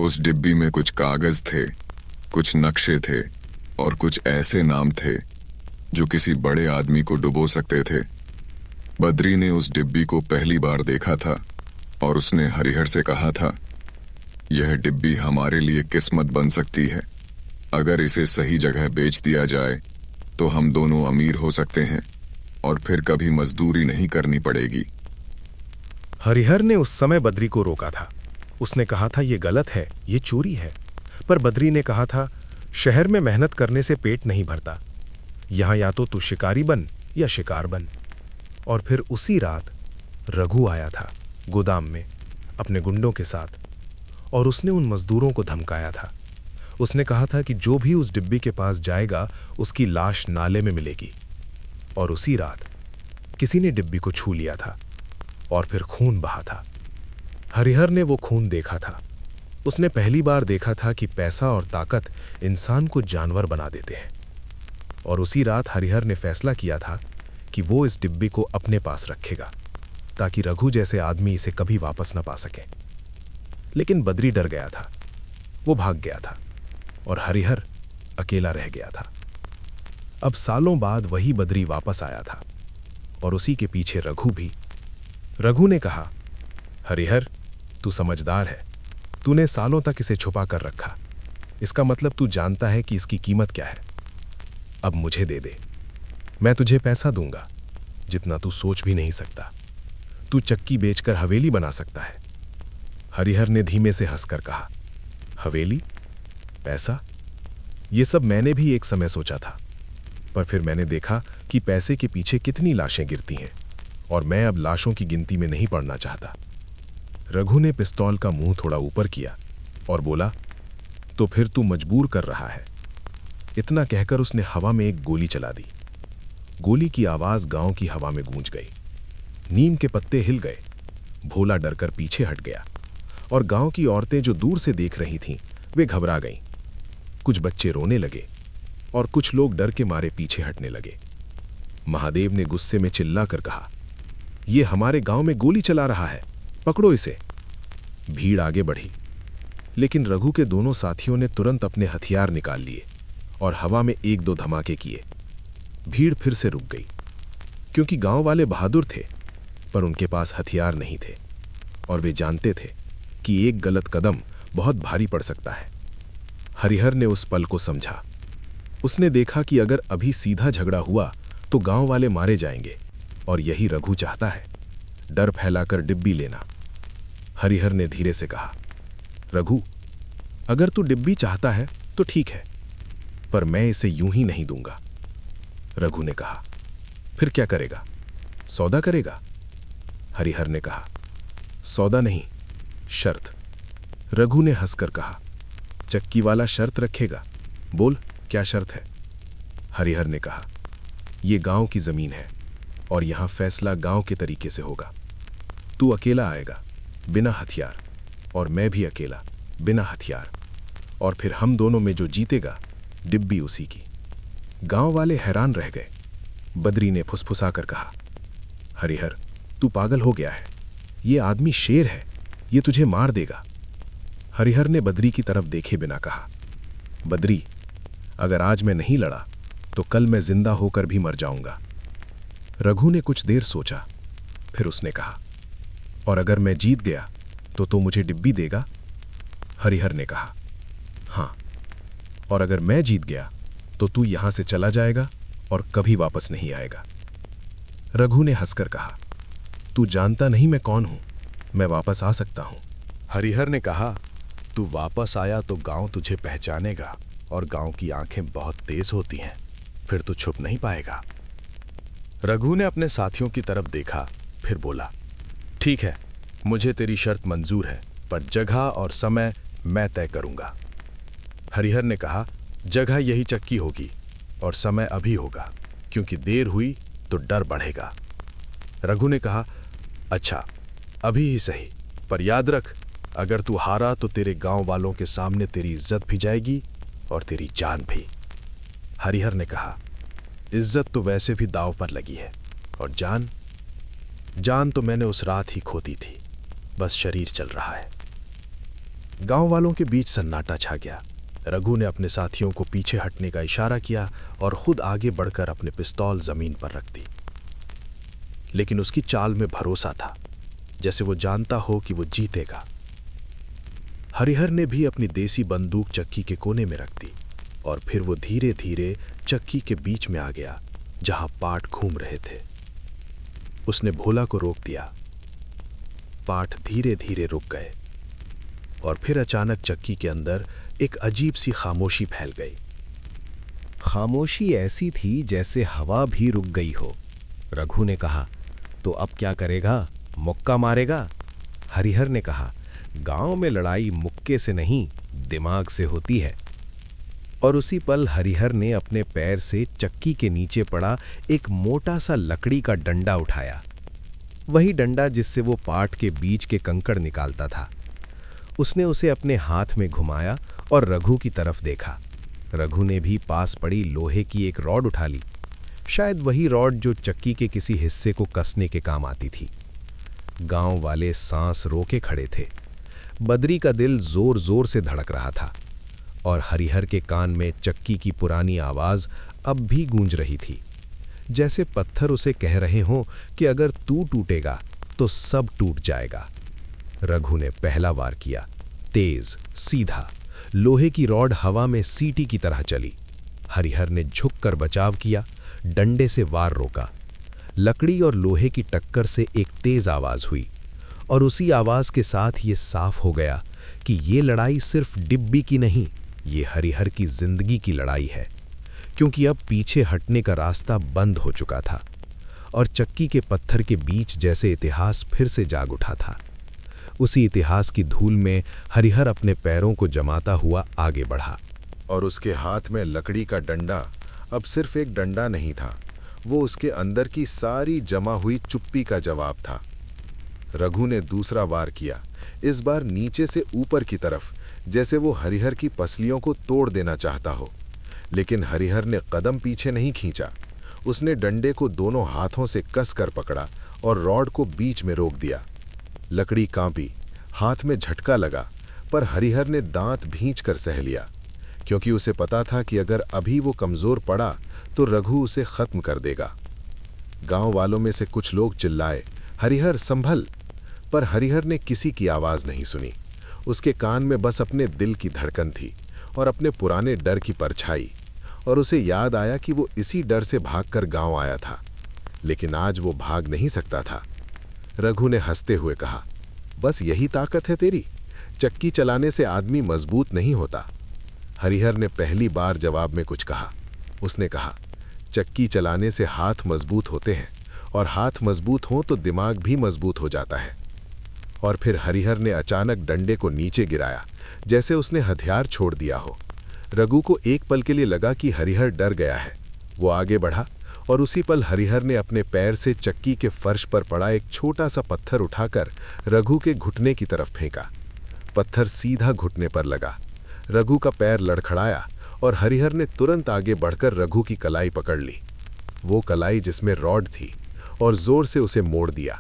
उस डिब्बी में कुछ कागज थे, कुछ नक्शे थे और कुछ ऐसे नाम थे जो किसी बड़े आदमी को डुबो सकते थे। बद्री ने उस डिब्बी को पहली बार देखा था और उसने हरिहर से कहा था, यह डिब्बी हमारे लिए किस्मत बन सकती है। अगर इसे सही जगह बेच दिया जाए तो हम दोनों अमीर हो सकते हैं और फिर कभी मजदूरी नहीं करनी पड़ेगी। हरिहर ने उस समय बद्री को रोका था। उसने कहा था, ये गलत है, ये चोरी है। पर बद्री ने कहा था, शहर में मेहनत करने से पेट नहीं भरता। यहां या तो तू शिकारी बन या शिकार बन। और फिर उसी रात रघु आया था गोदाम में अपने गुंडों के साथ, और उसने उन मजदूरों को धमकाया था। उसने कहा था कि जो भी उस डिब्बी के पास जाएगा उसकी लाश नाले में मिलेगी। और उसी रात किसी ने डिब्बी को छू लिया था और फिर खून बहा था। हरिहर ने वो खून देखा था। उसने पहली बार देखा था कि पैसा और ताकत इंसान को जानवर बना देते हैं। और उसी रात हरिहर ने फैसला किया था कि वो इस डिब्बी को अपने पास रखेगा ताकि रघु जैसे आदमी इसे कभी वापस न पा सके। लेकिन बद्री डर गया था, वो भाग गया था और हरिहर अकेला रह गया था। अब सालों बाद वही बद्री वापस आया था और उसी के पीछे रघु भी। रघु ने कहा, हरिहर, तू समझदार है। तूने सालों तक इसे छुपा कर रखा। इसका मतलब तू जानता है कि इसकी कीमत क्या है। अब मुझे दे दे, मैं तुझे पैसा दूंगा जितना तू सोच भी नहीं सकता। तू चक्की बेचकर हवेली बना सकता है। हरिहर ने धीमे से हंसकर कहा, हवेली, पैसा, ये सब मैंने भी एक समय सोचा था, पर फिर मैंने देखा कि पैसे के पीछे कितनी लाशें गिरती हैं और मैं अब लाशों की गिनती में नहीं पड़ना चाहता। रघु ने पिस्तौल का मुंह थोड़ा ऊपर किया और बोला, तो फिर तू मजबूर कर रहा है। इतना कहकर उसने हवा में एक गोली चला दी। गोली की आवाज गांव की हवा में गूंज गई। नीम के पत्ते हिल गए। भोला डरकर पीछे हट गया और गांव की औरतें जो दूर से देख रही थीं, वे घबरा गईं। कुछ बच्चे रोने लगे और कुछ लोग डर के मारे पीछे हटने लगे। महादेव ने गुस्से में चिल्लाकर कहा, ये हमारे गांव में गोली चला रहा है, पकड़ो इसे। भीड़ आगे बढ़ी, लेकिन रघु के दोनों साथियों ने तुरंत अपने हथियार निकाल लिए और हवा में एक दो धमाके किए। भीड़ फिर से रुक गई, क्योंकि गांव वाले बहादुर थे, पर उनके पास हथियार नहीं थे और वे जानते थे कि एक गलत कदम बहुत भारी पड़ सकता है। हरिहर ने उस पल को समझा। उसने देखा कि अगर अभी सीधा झगड़ा हुआ तो गांव वाले मारे जाएंगे और यही रघु चाहता है, डर फैलाकर डिब्बी लेना। हरिहर ने धीरे से कहा, रघु, अगर तू डिब्बी चाहता है तो ठीक है, पर मैं इसे यूं ही नहीं दूंगा। रघु ने कहा, फिर क्या करेगा? सौदा करेगा? हरिहर ने कहा, सौदा नहीं, शर्त। रघु ने हंसकर कहा, चक्की वाला शर्त रखेगा? बोल, क्या शर्त है? हरिहर ने कहा, यह गांव की जमीन है और यहां फैसला गांव के तरीके से होगा। तू अकेला आएगा बिना हथियार और मैं भी अकेला बिना हथियार, और फिर हम दोनों में जो जीतेगा डिब्बी उसी की। गांव वाले हैरान रह गए। बद्री ने फुसफुसाकर कहा, हरिहर, तू पागल हो गया है। ये आदमी शेर है, ये तुझे मार देगा। हरिहर ने बद्री की तरफ देखे बिना कहा, बद्री, अगर आज मैं नहीं लड़ा तो कल मैं जिंदा होकर भी मर जाऊंगा। रघु ने कुछ देर सोचा, फिर उसने कहा, और अगर मैं जीत गया तो मुझे डिब्बी देगा? हरिहर ने कहा, हां, और अगर मैं जीत गया तो तू यहां से चला जाएगा और कभी वापस नहीं आएगा। रघु ने हंसकर कहा, तू जानता नहीं मैं कौन हूं, मैं वापस आ सकता हूं। हरिहर ने कहा, तू वापस आया तो गांव तुझे पहचानेगा और गांव की आंखें बहुत तेज होती हैं, फिर तू छुप नहीं पाएगा। रघु ने अपने साथियों की तरफ देखा, फिर बोला, ठीक है, मुझे तेरी शर्त मंजूर है, पर जगह और समय मैं तय करूंगा। हरिहर ने कहा, जगह यही चक्की होगी और समय अभी होगा, क्योंकि देर हुई तो डर बढ़ेगा। रघु ने कहा, अच्छा, अभी ही सही, पर याद रख, अगर तू हारा तो तेरे गांव वालों के सामने तेरी इज्जत भी जाएगी और तेरी जान भी। हरिहर ने कहा, इज्जत तो वैसे भी दांव पर लगी है, और जान? जान तो मैंने उस रात ही खो दी थी, बस शरीर चल रहा है। गांव वालों के बीच सन्नाटा छा गया। रघु ने अपने साथियों को पीछे हटने का इशारा किया और खुद आगे बढ़कर अपने पिस्तौल जमीन पर रख दी। लेकिन उसकी चाल में भरोसा था, जैसे वो जानता हो कि वो जीतेगा। हरिहर ने भी अपनी देसी बंदूक चक्की के कोने में रख दी और फिर वो धीरे धीरे चक्की के बीच में आ गया जहां पाठ घूम रहे थे। उसने भोला को रोक दिया। पाठ धीरे धीरे रुक गए और फिर अचानक चक्की के अंदर एक अजीब सी खामोशी फैल गई। खामोशी ऐसी थी जैसे हवा भी रुक गई हो। रघु ने कहा, तो अब क्या करेगा? मुक्का मारेगा? हरिहर ने कहा, गांव में लड़ाई मुक्के से नहीं, दिमाग से होती है। और उसी पल हरिहर ने अपने पैर से चक्की के नीचे पड़ा एक मोटा सा लकड़ी का डंडा उठाया, वही डंडा जिससे वो पाट के बीच के कंकड़ निकालता था। उसने उसे अपने हाथ में घुमाया और रघु की तरफ देखा। रघु ने भी पास पड़ी लोहे की एक रॉड उठा ली, शायद वही रॉड जो चक्की के किसी हिस्से को कसने के काम आती थी। गांव वाले सांस रोके खड़े थे। बद्री का दिल जोर जोर से धड़क रहा था और हरिहर के कान में चक्की की पुरानी आवाज अब भी गूंज रही थी, जैसे पत्थर उसे कह रहे हों कि अगर तू टूटेगा तो सब टूट जाएगा। रघु ने पहला वार किया, तेज, सीधा। लोहे की रॉड हवा में सीटी की तरह चली। हरिहर ने झुककर बचाव किया, डंडे से वार रोका। लकड़ी और लोहे की टक्कर से एक तेज आवाज हुई और उसी आवाज के साथ ये साफ हो गया कि ये लड़ाई सिर्फ डिब्बी की नहीं, ये हरिहर की जिंदगी की लड़ाई है, क्योंकि अब पीछे हटने का रास्ता बंद हो चुका था और चक्की के पत्थर के बीच जैसे इतिहास फिर से जाग उठा था। उसी इतिहास की धूल में हरिहर अपने पैरों को जमाता हुआ आगे बढ़ा और उसके हाथ में लकड़ी का डंडा अब सिर्फ एक डंडा नहीं था, वो उसके अंदर की सारी जमा हुई चुप्पी का जवाब था। रघु ने दूसरा वार किया, इस बार नीचे से ऊपर की तरफ, जैसे वो हरिहर की पसलियों को तोड़ देना चाहता हो। लेकिन हरिहर ने कदम पीछे नहीं खींचा। उसने डंडे को दोनों हाथों से कसकर पकड़ा और रॉड को बीच में रोक दिया। लकड़ी कांपी, हाथ में झटका लगा, पर हरिहर ने दांत भींचकर सह लिया, क्योंकि उसे पता था कि अगर अभी वो कमजोर पड़ा तो रघु उसे खत्म कर देगा। गांव वालों में से कुछ लोग चिल्लाए, हरिहर संभल, पर हरिहर ने किसी की आवाज नहीं सुनी। उसके कान में बस अपने दिल की धड़कन थी और अपने पुराने डर की परछाई, और उसे याद आया कि वो इसी डर से भागकर गांव आया था, लेकिन आज वो भाग नहीं सकता था। रघु ने हंसते हुए कहा, बस यही ताकत है तेरी? चक्की चलाने से आदमी मजबूत नहीं होता। हरिहर ने पहली बार जवाब में कुछ कहा। उसने कहा, चक्की चलाने से हाथ मजबूत होते हैं और हाथ मजबूत हों तो दिमाग भी मजबूत हो जाता है। और फिर हरिहर ने अचानक डंडे को नीचे गिराया, जैसे उसने हथियार छोड़ दिया हो। रघु को एक पल के लिए लगा कि हरिहर डर गया है। वो आगे बढ़ा और उसी पल हरिहर ने अपने पैर से चक्की के फर्श पर पड़ा एक छोटा सा पत्थर उठाकर रघु के घुटने की तरफ फेंका। पत्थर सीधा घुटने पर लगा। रघु का पैर लड़खड़ाया और हरिहर ने तुरंत आगे बढ़कर रघु की कलाई पकड़ ली, वो कलाई जिसमें रॉड थी, और जोर से उसे मोड़ दिया।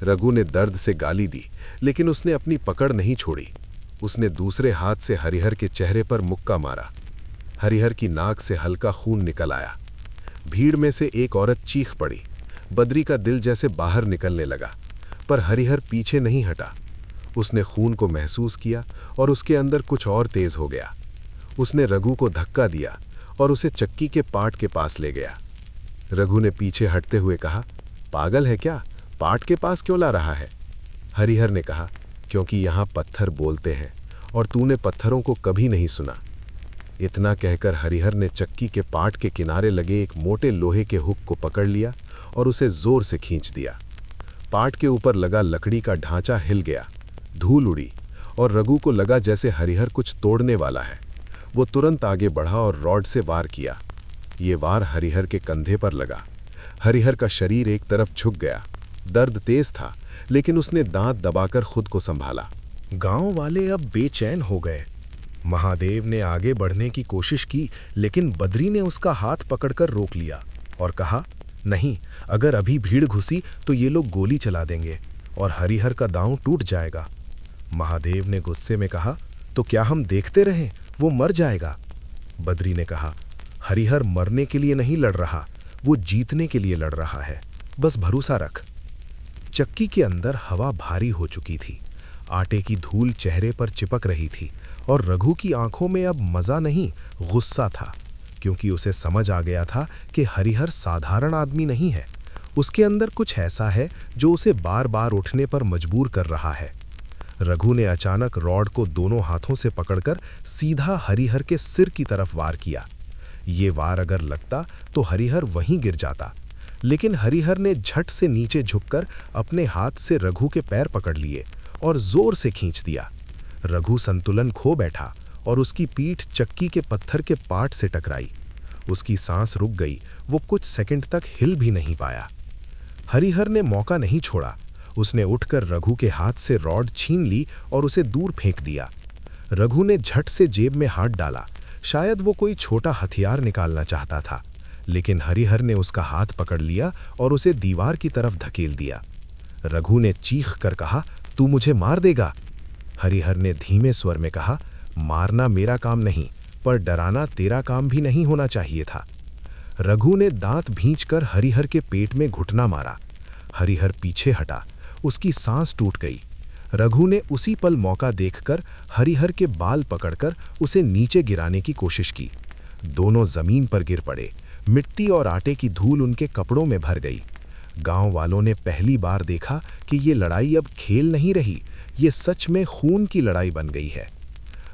रघु ने दर्द से गाली दी, लेकिन उसने अपनी पकड़ नहीं छोड़ी। उसने दूसरे हाथ से हरिहर के चेहरे पर मुक्का मारा। हरिहर की नाक से हल्का खून निकल आया। भीड़ में से एक औरत चीख पड़ी। बद्री का दिल जैसे बाहर निकलने लगा, पर हरिहर पीछे नहीं हटा। उसने खून को महसूस किया और उसके अंदर कुछ और तेज हो गया। उसने रघु को धक्का दिया और उसे चक्की के पाट के पास ले गया। रघु ने पीछे हटते हुए कहा, पागल है क्या? पाट के पास क्यों ला रहा है? हरिहर ने कहा, क्योंकि यहाँ पत्थर बोलते हैं और तूने पत्थरों को कभी नहीं सुना। इतना कहकर हरिहर ने चक्की के पाट के किनारे लगे एक मोटे लोहे के हुक को पकड़ लिया और उसे जोर से खींच दिया। पाट के ऊपर लगा लकड़ी का ढांचा हिल गया, धूल उड़ी और रघु को लगा जैसे हरिहर कुछ तोड़ने वाला है। वो तुरंत आगे बढ़ा और रॉड से वार किया। ये वार हरिहर के कंधे पर लगा। हरिहर का शरीर एक तरफ झुक गया। दर्द तेज था, लेकिन उसने दांत दबाकर खुद को संभाला। गांव वाले अब बेचैन हो गए। महादेव ने आगे बढ़ने की कोशिश की, लेकिन बद्री ने उसका हाथ पकड़कर रोक लिया और कहा, नहीं, अगर अभी भीड़ घुसी तो ये लोग गोली चला देंगे और हरिहर का दांव टूट जाएगा। महादेव ने गुस्से में कहा, तो क्या हम देखते रहें? वो मर जाएगा। बद्री ने कहा, हरिहर मरने के लिए नहीं लड़ रहा, वो जीतने के लिए लड़ रहा है, बस भरोसा रख। चक्की के अंदर हवा भारी हो चुकी थी, आटे की धूल चेहरे पर चिपक रही थी और रघु की आंखों में अब मजा नहीं, गुस्सा था, क्योंकि उसे समझ आ गया था कि हरिहर साधारण आदमी नहीं है। उसके अंदर कुछ ऐसा है जो उसे बार बार उठने पर मजबूर कर रहा है। रघु ने अचानक रॉड को दोनों हाथों से पकड़कर सीधा हरिहर के सिर की तरफ वार किया। ये वार अगर लगता तो हरिहर वहीं गिर जाता, लेकिन हरिहर ने झट से नीचे झुककर अपने हाथ से रघु के पैर पकड़ लिए और जोर से खींच दिया। रघु संतुलन खो बैठा और उसकी पीठ चक्की के पत्थर के पाट से टकराई। उसकी सांस रुक गई, वो कुछ सेकंड तक हिल भी नहीं पाया। हरिहर ने मौका नहीं छोड़ा, उसने उठकर रघु के हाथ से रॉड छीन ली और उसे दूर फेंक दिया। रघु ने झट से जेब में हाथ डाला, शायद वो कोई छोटा हथियार निकालना चाहता था, लेकिन हरिहर ने उसका हाथ पकड़ लिया और उसे दीवार की तरफ धकेल दिया। रघु ने चीख कर कहा, तू मुझे मार देगा? हरिहर ने धीमे स्वर में कहा, मारना मेरा काम नहीं, पर डराना तेरा काम भी नहीं होना चाहिए था। रघु ने दांत भींचकर हरिहर के पेट में घुटना मारा। हरिहर पीछे हटा, उसकी सांस टूट गई। रघु ने उसी पल मौका देखकर हरिहर के बाल पकड़कर उसे नीचे गिराने की कोशिश की। दोनों जमीन पर गिर पड़े, मिट्टी और आटे की धूल उनके कपड़ों में भर गई। गांव वालों ने पहली बार देखा कि ये लड़ाई अब खेल नहीं रही, ये सच में खून की लड़ाई बन गई है।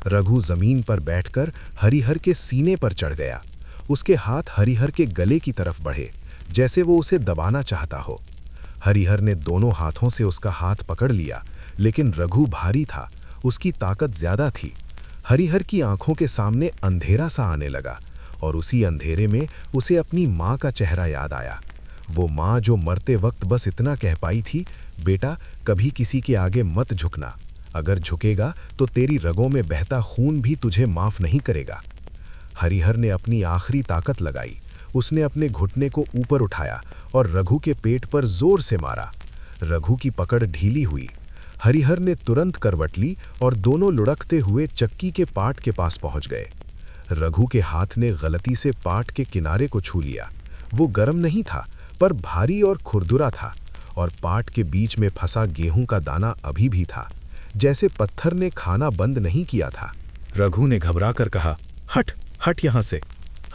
रघु जमीन पर बैठकर हरिहर के सीने पर चढ़ गया। उसके हाथ हरिहर के गले की तरफ बढ़े, जैसे वो उसे दबाना चाहता हो। हरिहर ने दोनों हाथों से उसका हाथ पकड़ लिया, लेकिन रघु भारी था, उसकी ताकत ज्यादा थी। हरिहर की आंखों के सामने अंधेरा सा आने लगा और उसी अंधेरे में उसे अपनी माँ का चेहरा याद आया। वो माँ जो मरते वक्त बस इतना कह पाई थी, बेटा कभी किसी के आगे मत झुकना, अगर झुकेगा तो तेरी रगों में बहता खून भी तुझे माफ नहीं करेगा। हरिहर ने अपनी आखिरी ताकत लगाई, उसने अपने घुटने को ऊपर उठाया और रघु के पेट पर जोर से मारा। रघु की पकड़ ढीली हुई। हरिहर ने तुरंत करवट ली और दोनों लुढ़कते हुए चक्की के पाट के पास पहुंच गए। रघु के हाथ ने गलती से पाट के किनारे को छू लिया। वो गर्म नहीं था, पर भारी और खुरदुरा था, और पाट के बीच में फंसा गेहूं का दाना अभी भी था, जैसे पत्थर ने खाना बंद नहीं किया था। रघु ने घबराकर कहा, हट हट यहां से।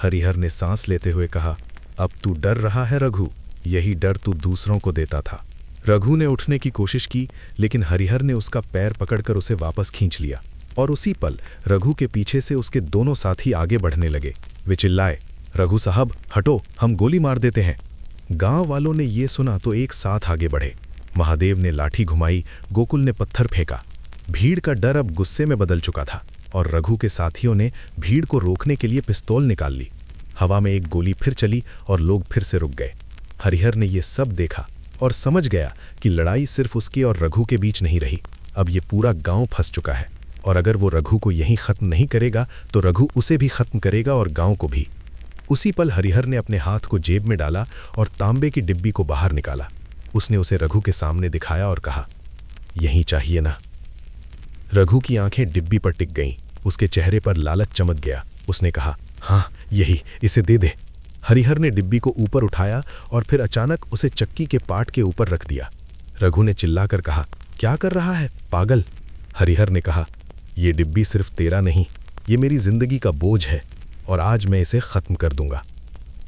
हरिहर ने सांस लेते हुए कहा, अब तू डर रहा है रघु, यही डर तू दूसरों को देता था। रघु ने उठने की कोशिश की, लेकिन हरिहर ने उसका पैर पकड़कर उसे वापस खींच लिया और उसी पल रघु के पीछे से उसके दोनों साथी आगे बढ़ने लगे। वे चिल्लाए, रघु साहब हटो, हम गोली मार देते हैं। गांव वालों ने ये सुना तो एक साथ आगे बढ़े। महादेव ने लाठी घुमाई, गोकुल ने पत्थर फेंका। भीड़ का डर अब गुस्से में बदल चुका था और रघु के साथियों ने भीड़ को रोकने के लिए पिस्तौल निकाल ली। हवा में एक गोली फिर चली और लोग फिर से रुक गए। हरिहर ने यह सब देखा और समझ गया कि लड़ाई सिर्फ उसके और रघु के बीच नहीं रही, अब ये पूरा गांव फंस चुका है, और अगर वो रघु को यहीं खत्म नहीं करेगा तो रघु उसे भी खत्म करेगा और गांव को भी। उसी पल हरिहर ने अपने हाथ को जेब में डाला और तांबे की डिब्बी को बाहर निकाला। उसने उसे रघु के सामने दिखाया और कहा, यही चाहिए ना? रघु की आंखें डिब्बी पर टिक गईं, उसके चेहरे पर लालच चमक गया। उसने कहा, हाँ यही, इसे दे दे। हरिहर ने डिब्बी को ऊपर उठाया और फिर अचानक उसे चक्की के पाट के ऊपर रख दिया। रघु ने चिल्लाकर कहा, क्या कर रहा है पागल? हरिहर ने कहा, यह डिब्बी सिर्फ तेरा नहीं, ये मेरी जिंदगी का बोझ है और आज मैं इसे खत्म कर दूंगा।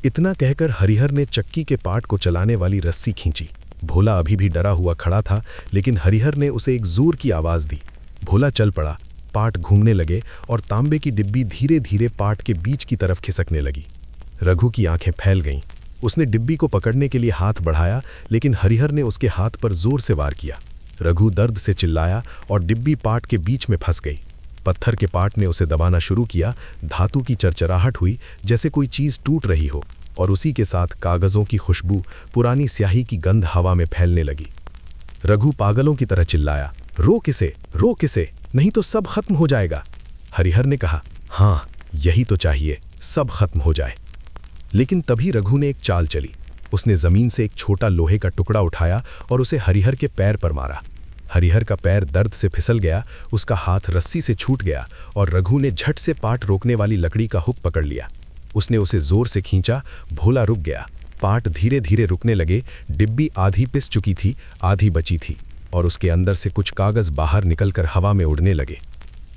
इतना कहकर हरिहर ने चक्की के पाट को चलाने वाली रस्सी खींची। भोला अभी भी डरा हुआ खड़ा था, लेकिन हरिहर ने उसे एक जोर की आवाज दी। भोला चल पड़ा, पाट घूमने लगे और तांबे की डिब्बी धीरे धीरे पाट के बीच की तरफ खिसकने लगी। रघु की आंखें फैल गईं। उसने डिब्बी को पकड़ने के लिए हाथ बढ़ाया, लेकिन हरिहर ने उसके हाथ पर जोर से वार किया। रघु दर्द से चिल्लाया और डिब्बी पाट के बीच में फंस गई। पत्थर के पाट ने उसे दबाना शुरू किया। धातु की चरचराहट हुई, जैसे कोई चीज टूट रही हो, और उसी के साथ कागजों की खुशबू, पुरानी स्याही की गंध हवा में फैलने लगी। रघु पागलों की तरह चिल्लाया, रोक इसे, रोक इसे, नहीं तो सब खत्म हो जाएगा। हरिहर ने कहा, हाँ यही तो चाहिए, सब खत्म हो जाए। लेकिन तभी रघु ने एक चाल चली। उसने जमीन से एक छोटा लोहे का टुकड़ा उठाया और उसे हरिहर के पैर पर मारा। हरिहर का पैर दर्द से फिसल गया, उसका हाथ रस्सी से छूट गया और रघु ने झट से पाट रोकने वाली लकड़ी का हुक पकड़ लिया। उसने उसे जोर से खींचा, भोला रुक गया। पाट धीरे धीरे रुकने लगे। डिब्बी आधी पिस चुकी थी, आधी बची थी और उसके अंदर से कुछ कागज बाहर निकलकर हवा में उड़ने लगे।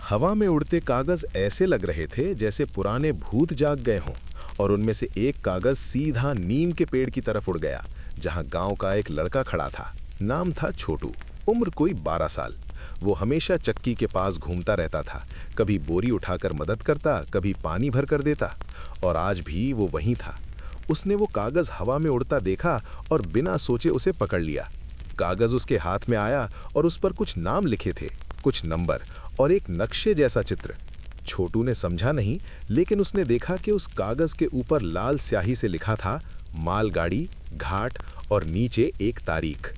हवा में उड़ते कागज ऐसे लग रहे थे जैसे पुराने भूत जाग गए हों, और उनमें से एक कागज सीधा नीम के पेड़ की तरफ उड़ गया, जहां गांव का एक लड़का खड़ा था। नाम था छोटू, उम्र कोई 12 साल। वो हमेशा चक्की के पास घूमता रहता था, कभी बोरी उठाकर मदद करता, कभी पानी भर कर देता, और आज भी वो वहीं था। उसने वो कागज हवा में उड़ता देखा और बिना सोचे उसे पकड़ लिया। कागज उसके हाथ में आया और उस पर कुछ नाम लिखे थे, कुछ नंबर और एक नक्शे जैसा चित्र। छोटू ने समझा नहीं, लेकिन उसने देखा कि उस कागज के ऊपर लाल स्याही से लिखा था मालगाड़ी, घाट और नीचे एक तारीख।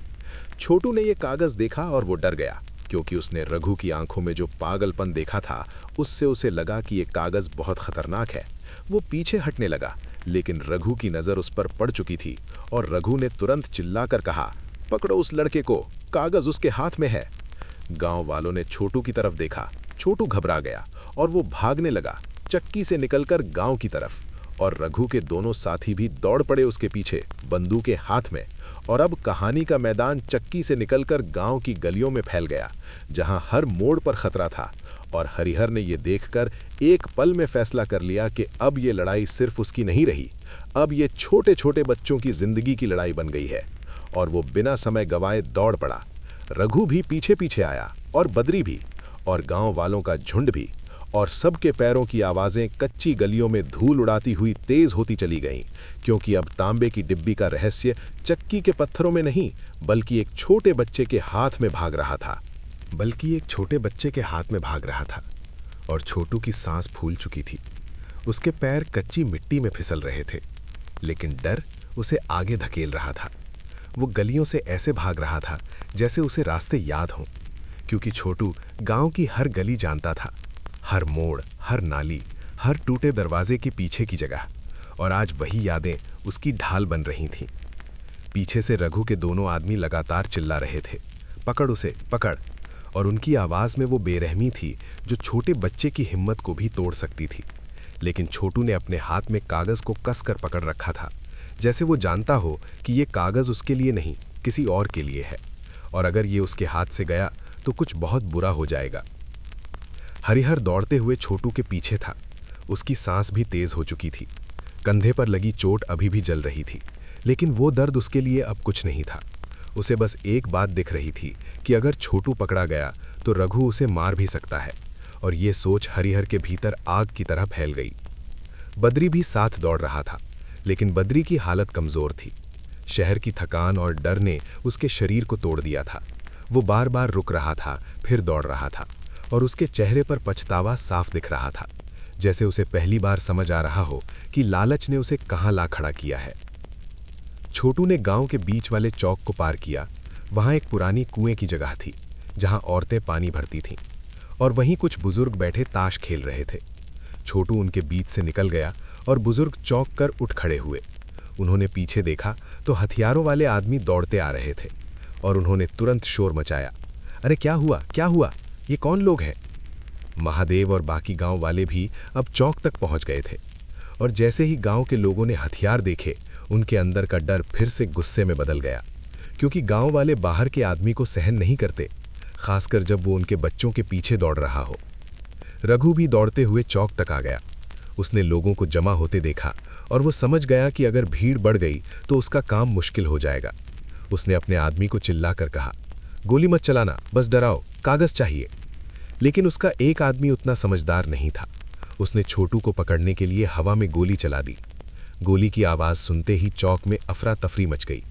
छोटू ने ये कागज देखा और वो डर गया, क्योंकि उसने रघु की आंखों में जो पागलपन देखा था, उससे उसे लगा कि ये कागज बहुत खतरनाक है। वो पीछे हटने लगा, लेकिन रघु की नजर उस पर पड़ चुकी थी और रघु ने तुरंत चिल्लाकर कहा, पकड़ो उस लड़के को, कागज उसके हाथ में है। गांव वालों ने छोटू की तरफ देखा। छोटू घबरा गया और वो भागने लगा, चक्की से निकलकर गांव की तरफ, और रघु के दोनों साथी भी दौड़ पड़े उसके पीछे, बंदूकें हाथ में। और अब कहानी का मैदान चक्की से निकलकर गांव की गलियों में फैल गया, जहां हर मोड़ पर खतरा था। और हरिहर ने यह देखकर एक पल में फैसला कर लिया कि अब ये लड़ाई सिर्फ उसकी नहीं रही, अब ये छोटे छोटे बच्चों की जिंदगी की लड़ाई बन गई है। और वो बिना समय गंवाए दौड़ पड़ा। रघु भी पीछे पीछे आया, और बद्री भी, और गांव वालों का झुंड भी, और सबके पैरों की आवाजें कच्ची गलियों में धूल उड़ाती हुई तेज होती चली गईं, क्योंकि अब तांबे की डिब्बी का रहस्य चक्की के पत्थरों में नहीं, बल्कि एक छोटे बच्चे के हाथ में भाग रहा था। और छोटू की सांस फूल चुकी थी। उसके पैर कच्ची मिट्टी में फिसल रहे थे, लेकिन डर उसे आगे धकेल रहा था। वो गलियों से ऐसे भाग रहा था जैसे उसे रास्ते याद हों, क्योंकि छोटू गांव की हर गली जानता था, हर मोड़, हर नाली, हर टूटे दरवाजे के पीछे की जगह। और आज वही यादें उसकी ढाल बन रही थीं। पीछे से रघु के दोनों आदमी लगातार चिल्ला रहे थे, पकड़ उसे, पकड़। और उनकी आवाज़ में वो बेरहमी थी जो छोटे बच्चे की हिम्मत को भी तोड़ सकती थी। लेकिन छोटू ने अपने हाथ में कागज़ को कसकर पकड़ रखा था, जैसे वो जानता हो कि ये कागज़ उसके लिए नहीं, किसी और के लिए है, और अगर ये उसके हाथ से गया तो कुछ बहुत बुरा हो जाएगा। हरिहर दौड़ते हुए छोटू के पीछे था। उसकी सांस भी तेज हो चुकी थी। कंधे पर लगी चोट अभी भी जल रही थी, लेकिन वो दर्द उसके लिए अब कुछ नहीं था। उसे बस एक बात दिख रही थी कि अगर छोटू पकड़ा गया तो रघु उसे मार भी सकता है, और ये सोच हरिहर के भीतर आग की तरह फैल गई। बद्री भी साथ दौड़ रहा था, लेकिन बद्री की हालत कमज़ोर थी। शहर की थकान और डर ने उसके शरीर को तोड़ दिया था। वो बार बार रुक रहा था, फिर दौड़ रहा था, और उसके चेहरे पर पछतावा साफ दिख रहा था, जैसे उसे पहली बार समझ आ रहा हो कि लालच ने उसे कहाँ ला खड़ा किया है। छोटू ने गांव के बीच वाले चौक को पार किया। वहां एक पुरानी कुएं की जगह थी, जहां औरतें पानी भरती थीं, और वहीं कुछ बुजुर्ग बैठे ताश खेल रहे थे। छोटू उनके बीच से निकल गया और बुजुर्ग चौंक कर उठ खड़े हुए। उन्होंने पीछे देखा तो हथियारों वाले आदमी दौड़ते आ रहे थे, और उन्होंने तुरंत शोर मचाया, अरे क्या हुआ, क्या हुआ, ये कौन लोग हैं? महादेव और बाकी गांव वाले भी अब चौक तक पहुंच गए थे, और जैसे ही गांव के लोगों ने हथियार देखे, उनके अंदर का डर फिर से गुस्से में बदल गया, क्योंकि गांव वाले बाहर के आदमी को सहन नहीं करते, खासकर जब वो उनके बच्चों के पीछे दौड़ रहा हो। रघु भी दौड़ते हुए चौक तक आ गया। उसने लोगों को जमा होते देखा, और वो समझ गया कि अगर भीड़ बढ़ गई तो उसका काम मुश्किल हो जाएगा। उसने अपने आदमी को चिल्लाकर कहा, गोली मत चलाना, बस डराओ, कागज चाहिए। लेकिन उसका एक आदमी उतना समझदार नहीं था। उसने छोटू को पकड़ने के लिए हवा में गोली चला दी। गोली की आवाज़ सुनते ही चौक में अफरा तफरी मच गई।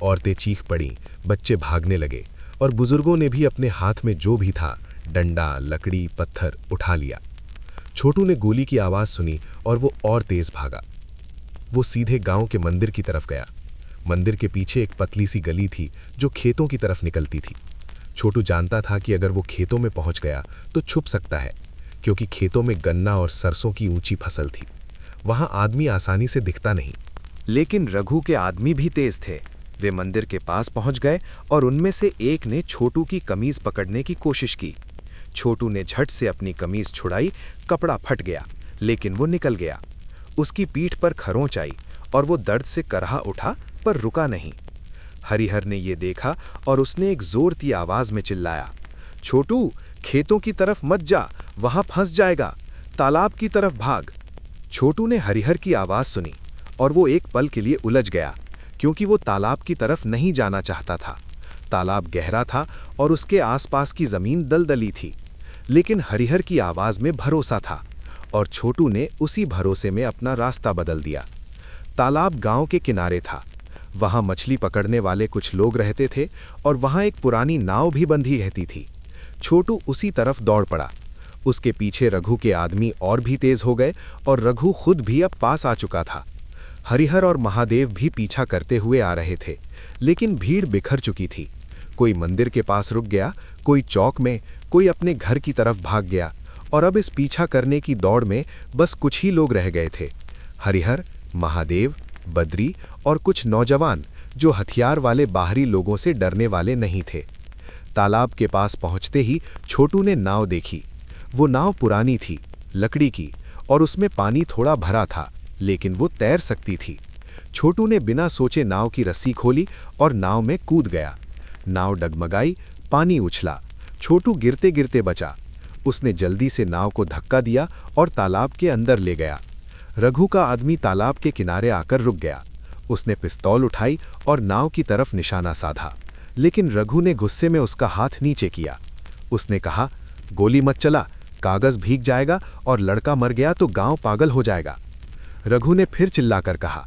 औरतें चीख पड़ीं, बच्चे भागने लगे, और बुजुर्गों ने भी अपने हाथ में जो भी था, डंडा, लकड़ी, पत्थर, उठा लिया। छोटू ने गोली की आवाज़ सुनी और वो और तेज भागा। वो सीधे गांव के मंदिर की तरफ गया। मंदिर के पीछे एक पतली सी गली थी जो खेतों की तरफ निकलती थी। छोटू जानता था कि अगर वो खेतों में पहुंच गया तो छुप सकता है, क्योंकि खेतों में गन्ना और सरसों की ऊंची फसल थी। वहां आदमी आसानी से दिखता नहीं। लेकिन रघु के आदमी भी तेज थे। वे मंदिर के पास पहुंच गए और उनमें से एक ने छोटू की कमीज पकड़ने की कोशिश की। छोटू ने झट से अपनी कमीज छुड़ाई, कपड़ा फट गया, लेकिन वो निकल गया। उसकी पीठ पर खरोंच आई और वो दर्द से करहा उठा, पर रुका नहीं। हरिहर ने ये देखा और उसने एक जोरती आवाज में चिल्लाया, छोटू, खेतों की तरफ मत जा, वहां फंस जाएगा, तालाब की तरफ भाग। छोटू ने हरिहर की आवाज सुनी और वो एक पल के लिए उलझ गया, क्योंकि वो तालाब की तरफ नहीं जाना चाहता था। तालाब गहरा था और उसके आसपास की जमीन दलदली थी, लेकिन हरिहर की आवाज में भरोसा था और छोटू ने उसी भरोसे में अपना रास्ता बदल दिया। तालाब गांव के किनारे था। वहां मछली पकड़ने वाले कुछ लोग रहते थे और वहां एक पुरानी नाव भी बंधी रहती थी। छोटू उसी तरफ दौड़ पड़ा। उसके पीछे रघु के आदमी और भी तेज हो गए और रघु खुद भी अब पास आ चुका था। हरिहर और महादेव भी पीछा करते हुए आ रहे थे, लेकिन भीड़ बिखर चुकी थी। कोई मंदिर के पास रुक गया, कोई चौक में, कोई अपने घर की तरफ भाग गया और अब इस पीछा करने की दौड़ में बस कुछ ही लोग रह गए थे। हरिहर, महादेव, बद्री और कुछ नौजवान जो हथियार वाले बाहरी लोगों से डरने वाले नहीं थे। तालाब के पास पहुंचते ही छोटू ने नाव देखी। वो नाव पुरानी थी, लकड़ी की, और उसमें पानी थोड़ा भरा था, लेकिन वो तैर सकती थी। छोटू ने बिना सोचे नाव की रस्सी खोली और नाव में कूद गया। नाव डगमगाई, पानी उछला। छोटू गिरते गिरते बचा। उसने जल्दी से नाव को धक्का दिया और तालाब के अंदर ले गया। रघु का आदमी तालाब के किनारे आकर रुक गया। उसने पिस्तौल उठाई और नाव की तरफ निशाना साधा, लेकिन रघु ने गुस्से में उसका हाथ नीचे किया। उसने कहा, गोली मत चला, कागज भीग जाएगा और लड़का मर गया तो गांव पागल हो जाएगा। रघु ने फिर चिल्लाकर कहा,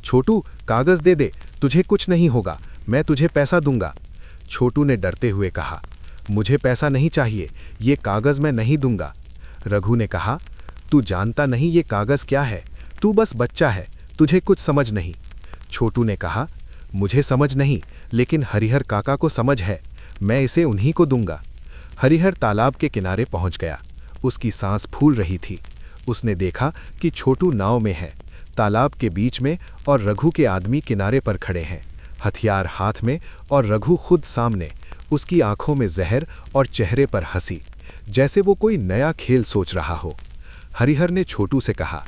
छोटू, कागज दे दे, तुझे कुछ नहीं होगा, मैं तुझे पैसा दूंगा। छोटू ने डरते हुए कहा, मुझे पैसा नहीं चाहिए, ये कागज मैं नहीं दूंगा। रघु ने कहा, तू जानता नहीं ये कागज क्या है, तू बस बच्चा है, तुझे कुछ समझ नहीं। छोटू ने कहा, मुझे समझ नहीं, लेकिन हरिहर काका को समझ है, मैं इसे उन्हीं को दूंगा। हरिहर तालाब के किनारे पहुंच गया। उसकी सांस फूल रही थी। उसने देखा कि छोटू नाव में है, तालाब के बीच में, और रघु के आदमी किनारे पर खड़े हैं, हथियार हाथ में, और रघु खुद सामने। उसकी आंखों में जहर और चेहरे पर हंसी, जैसे वो कोई नया खेल सोच रहा हो। हरिहर ने छोटू से कहा,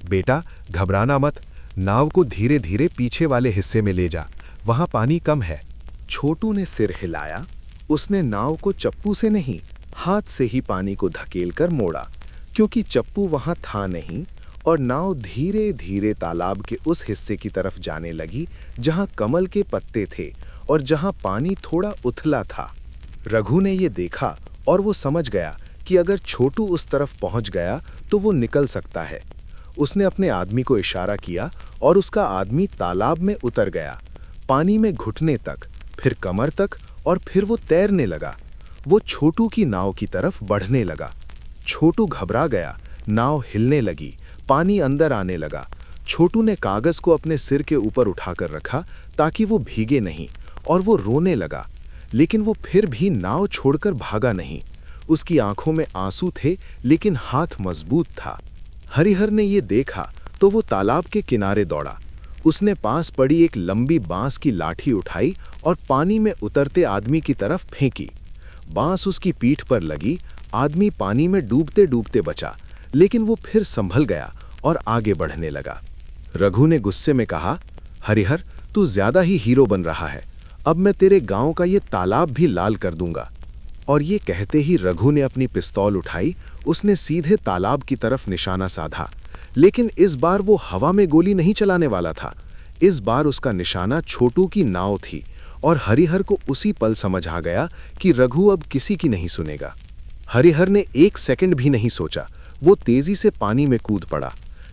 बेटा, घबराना मत, नाव को धीरे धीरे पीछे वाले हिस्से में ले जा, वहां पानी कम है। छोटू ने सिर हिलाया। उसने नाव को चप्पू से नहीं, हाथ से ही पानी को धकेलकर मोड़ा, क्योंकि चप्पू वहां था नहीं, और नाव धीरे धीरे तालाब के उस हिस्से की तरफ जाने लगी जहां कमल के पत्ते थे और जहां पानी थोड़ा उथला था। रघु ने ये देखा और वो समझ गया कि अगर छोटू उस तरफ पहुंच गया तो वो निकल सकता है। उसने अपने आदमी को इशारा किया और उसका आदमी तालाब में उतर गया, पानी में घुटने तक, फिर कमर तक, और फिर वो तैरने लगा। वो छोटू की नाव की तरफ बढ़ने लगा। छोटू घबरा गया, नाव हिलने लगी, पानी अंदर आने लगा। छोटू ने कागज को अपने सिर के ऊपर उठाकर रखा ताकि वो भीगे नहीं, और वो रोने लगा, लेकिन वो फिर भी नाव छोड़कर भागा नहीं। उसकी आंखों में आंसू थे, लेकिन हाथ मजबूत था। हरिहर ने ये देखा तो वो तालाब के किनारे दौड़ा। उसने पास पड़ी एक लंबी बांस की लाठी उठाई और पानी में उतरते आदमी की तरफ फेंकी। बांस उसकी पीठ पर लगी। आदमी पानी में डूबते डूबते बचा, लेकिन वो फिर संभल गया और आगे बढ़ने लगा। रघु ने गुस्से में कहा, हरिहर, तू ज्यादा ही हीरो बन रहा है, अब मैं तेरे गांव का ये तालाब भी लाल कर दूंगा। और ये कहते ही रघु ने अपनी पिस्तौल उठाई। उसने सीधे तालाब की तरफ निशाना साधा, लेकिन इस बार वो हवा में गोली नहीं चलाने वाला था। इस बार उसका निशाना छोटू की नाव थी, और हरिहर को उसी पल समझ आ गया कि रघु अब किसी की नहीं सुनेगा। हरिहर ने एक सेकंड भी नहीं सोचा, वो तेजी से पानी में कूद पड़ा।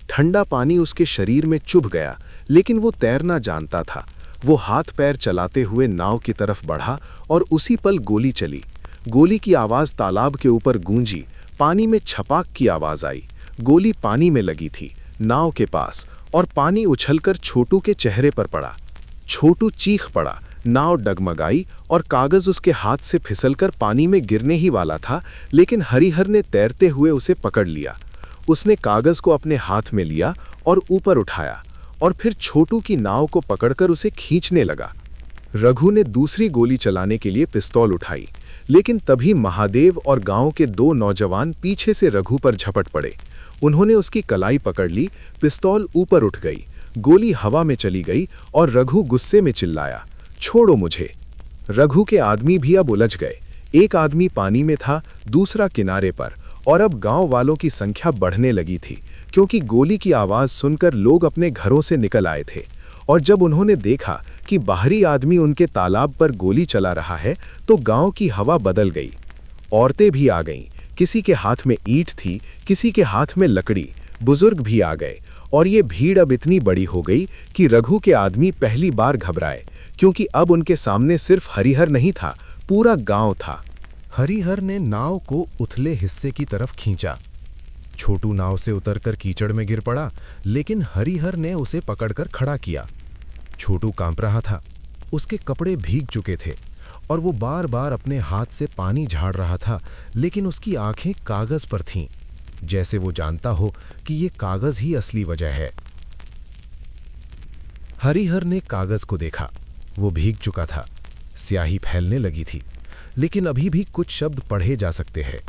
ठंडा पानी उसके शरीर में चुभ गया, लेकिन वो तैरना जानता था। वो हाथ पैर चलाते हुए नाव की तरफ बढ़ा और उसी पल गोली चली। गोली की आवाज तालाब के ऊपर गूंजी। पानी में छपाक की आवाज आई। गोली पानी में लगी थी, नाव के पास, और पानी उछलकर छोटू के चेहरे पर पड़ा। छोटू चीख पड़ा। नाव डगमगाई और कागज उसके हाथ से फिसलकर पानी में गिरने ही वाला था, लेकिन हरिहर ने तैरते हुए उसे पकड़ लिया। उसने कागज को अपने हाथ में लिया और ऊपर उठाया, और फिर छोटू की नाव को पकड़कर उसे खींचने लगा। रघु ने दूसरी गोली चलाने के लिए पिस्तौल उठाई, लेकिन तभी महादेव और गांव के 2 नौजवान पीछे से रघु पर झपट पड़े। उन्होंने उसकी कलाई पकड़ ली, पिस्तौल ऊपर उठ गई, गोली हवा में चली गई और रघु गुस्से में चिल्लाया, छोड़ो मुझे। रघु के आदमी भी अब उलझ गए। एक आदमी पानी में था, दूसरा किनारे पर, और अब गांव वालों की संख्या बढ़ने लगी थी, क्योंकि गोली की आवाज सुनकर लोग अपने घरों से निकल आए थे। और जब उन्होंने देखा कि बाहरी आदमी उनके तालाब पर गोली चला रहा है, तो गांव की हवा बदल गई। औरतें भी आ गईं, किसी के हाथ में ईंट थी, किसी के हाथ में लकड़ी, बुजुर्ग भी आ गए, और ये भीड़ अब इतनी बड़ी हो गई कि रघु के आदमी पहली बार घबराए, क्योंकि अब उनके सामने सिर्फ हरिहर नहीं था, पूरा गांव था। हरिहर ने नाव को उथले हिस्से की तरफ खींचा। छोटू नाव से उतरकर कीचड़ में गिर पड़ा, लेकिन हरिहर ने उसे पकड़कर खड़ा किया। छोटू कांप रहा था, उसके कपड़े भीग चुके थे और वो बार बार अपने हाथ से पानी झाड़ रहा था, लेकिन उसकी आंखें कागज पर थीं, जैसे वो जानता हो कि ये कागज ही असली वजह है। हरिहर ने कागज को देखा, वो भीग चुका था, स्याही फैलने लगी थी, लेकिन अभी भी कुछ शब्द पढ़े जा सकते हैं।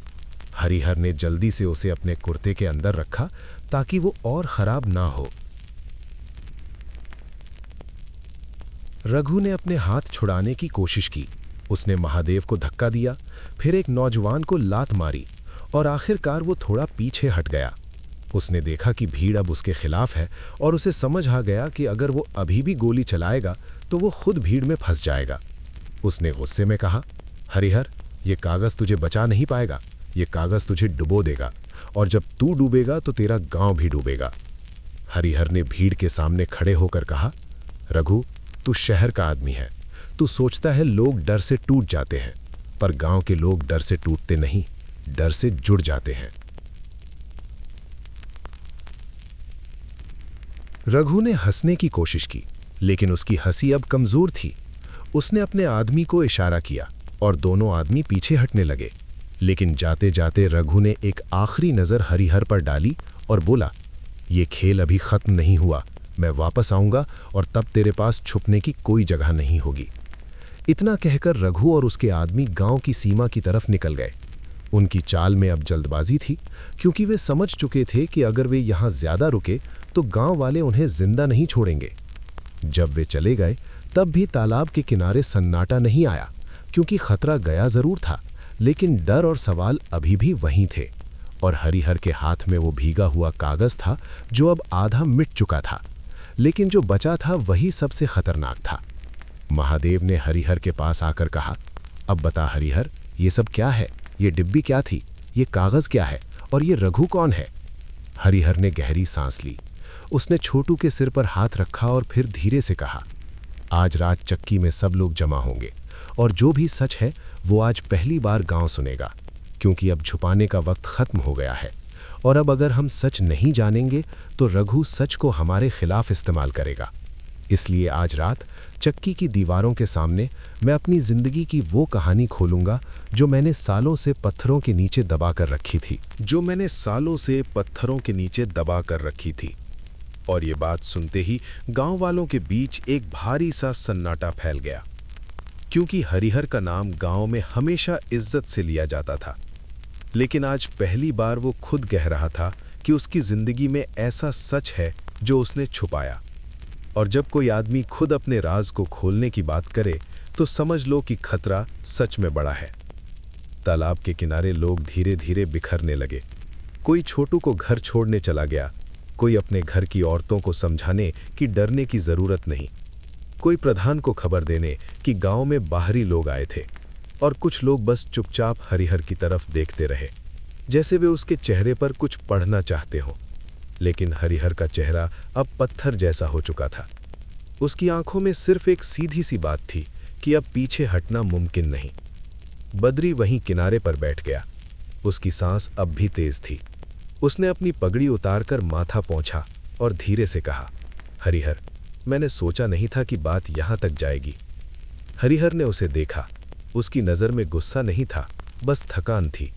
हरिहर ने जल्दी से उसे अपने कुर्ते के अंदर रखा ताकि वो और खराब ना हो। रघु ने अपने हाथ छुड़ाने की कोशिश की। उसने महादेव को धक्का दिया, फिर एक नौजवान को लात मारी और आखिरकार वो थोड़ा पीछे हट गया। उसने देखा कि भीड़ अब उसके खिलाफ है और उसे समझ आ गया कि अगर वो अभी भी गोली चलाएगा तो वो खुद भीड़ में फंस जाएगा। उसने गुस्से में कहा, हरिहर, ये कागज तुझे बचा नहीं पाएगा, ये कागज तुझे डुबो देगा, और जब तू डूबेगा तो तेरा गांव भी डूबेगा। हरिहर ने भीड़ के सामने खड़े होकर कहा, रघु, तू शहर का आदमी है, तू सोचता है लोग डर से टूट जाते हैं, पर गांव के लोग डर से टूटते नहीं, डर से जुड़ जाते हैं। रघु ने हंसने की कोशिश की, लेकिन उसकी हंसी अब कमजोर थी। उसने अपने आदमी को इशारा किया और दोनों आदमी पीछे हटने लगे, लेकिन जाते जाते रघु ने एक आखिरी नजर हरिहर पर डाली और बोला, ये खेल अभी खत्म नहीं हुआ, मैं वापस आऊंगा और तब तेरे पास छुपने की कोई जगह नहीं होगी। इतना कहकर रघु और उसके आदमी गांव की सीमा की तरफ निकल गए। उनकी चाल में अब जल्दबाजी थी, क्योंकि वे समझ चुके थे कि अगर वे यहां ज्यादा रुके तो गांव वाले उन्हें जिंदा नहीं छोड़ेंगे। जब वे चले गए तब भी तालाब के किनारे सन्नाटा नहीं आया, क्योंकि खतरा गया जरूर था, लेकिन डर और सवाल अभी भी वहीं थे। और हरिहर के हाथ में वो भीगा हुआ कागज था जो अब आधा मिट चुका था, लेकिन जो बचा था वही सबसे खतरनाक था। महादेव ने हरिहर के पास आकर कहा, अब बता हरिहर, ये सब क्या है? ये डिब्बी क्या थी? ये कागज क्या है? और ये रघु कौन है? हरिहर ने गहरी सांस ली। उसने छोटू के सिर पर हाथ रखा और फिर धीरे से कहा, आज रात चक्की में सब लोग जमा होंगे और जो भी सच है वो आज पहली बार गांव सुनेगा, क्योंकि अब छुपाने का वक्त खत्म हो गया है। और अब अगर हम सच नहीं जानेंगे तो रघु सच को हमारे खिलाफ इस्तेमाल करेगा। इसलिए आज रात चक्की की दीवारों के सामने मैं अपनी जिंदगी की वो कहानी खोलूंगा जो मैंने सालों से पत्थरों के नीचे दबा कर रखी थी। और ये बात सुनते ही गांव वालों के बीच एक भारी सा सन्नाटा फैल गया, क्योंकि हरिहर का नाम गांव में हमेशा इज्जत से लिया जाता था, लेकिन आज पहली बार वो खुद कह रहा था कि उसकी जिंदगी में ऐसा सच है जो उसने छुपाया। और जब कोई आदमी खुद अपने राज को खोलने की बात करे तो समझ लो कि खतरा सच में बड़ा है। तालाब के किनारे लोग धीरे धीरे बिखरने लगे। कोई छोटू को घर छोड़ने चला गया, कोई अपने घर की औरतों को समझाने कि डरने की जरूरत नहीं, कोई प्रधान को खबर देने कि गांव में बाहरी लोग आए थे, और कुछ लोग बस चुपचाप हरिहर की तरफ देखते रहे, जैसे वे उसके चेहरे पर कुछ पढ़ना चाहते हों। लेकिन हरिहर का चेहरा अब पत्थर जैसा हो चुका था। उसकी आंखों में सिर्फ एक सीधी सी बात थी कि अब पीछे हटना मुमकिन नहीं। बद्री वहीं किनारे पर बैठ गया। उसकी सांस अब भी तेज थी। उसने अपनी पगड़ी उतारकर माथा पोंछा और धीरे से कहा, हरिहर, मैंने सोचा नहीं था कि बात यहां तक जाएगी। हरिहर ने उसे देखा। उसकी नज़र में गुस्सा नहीं था, बस थकान थी।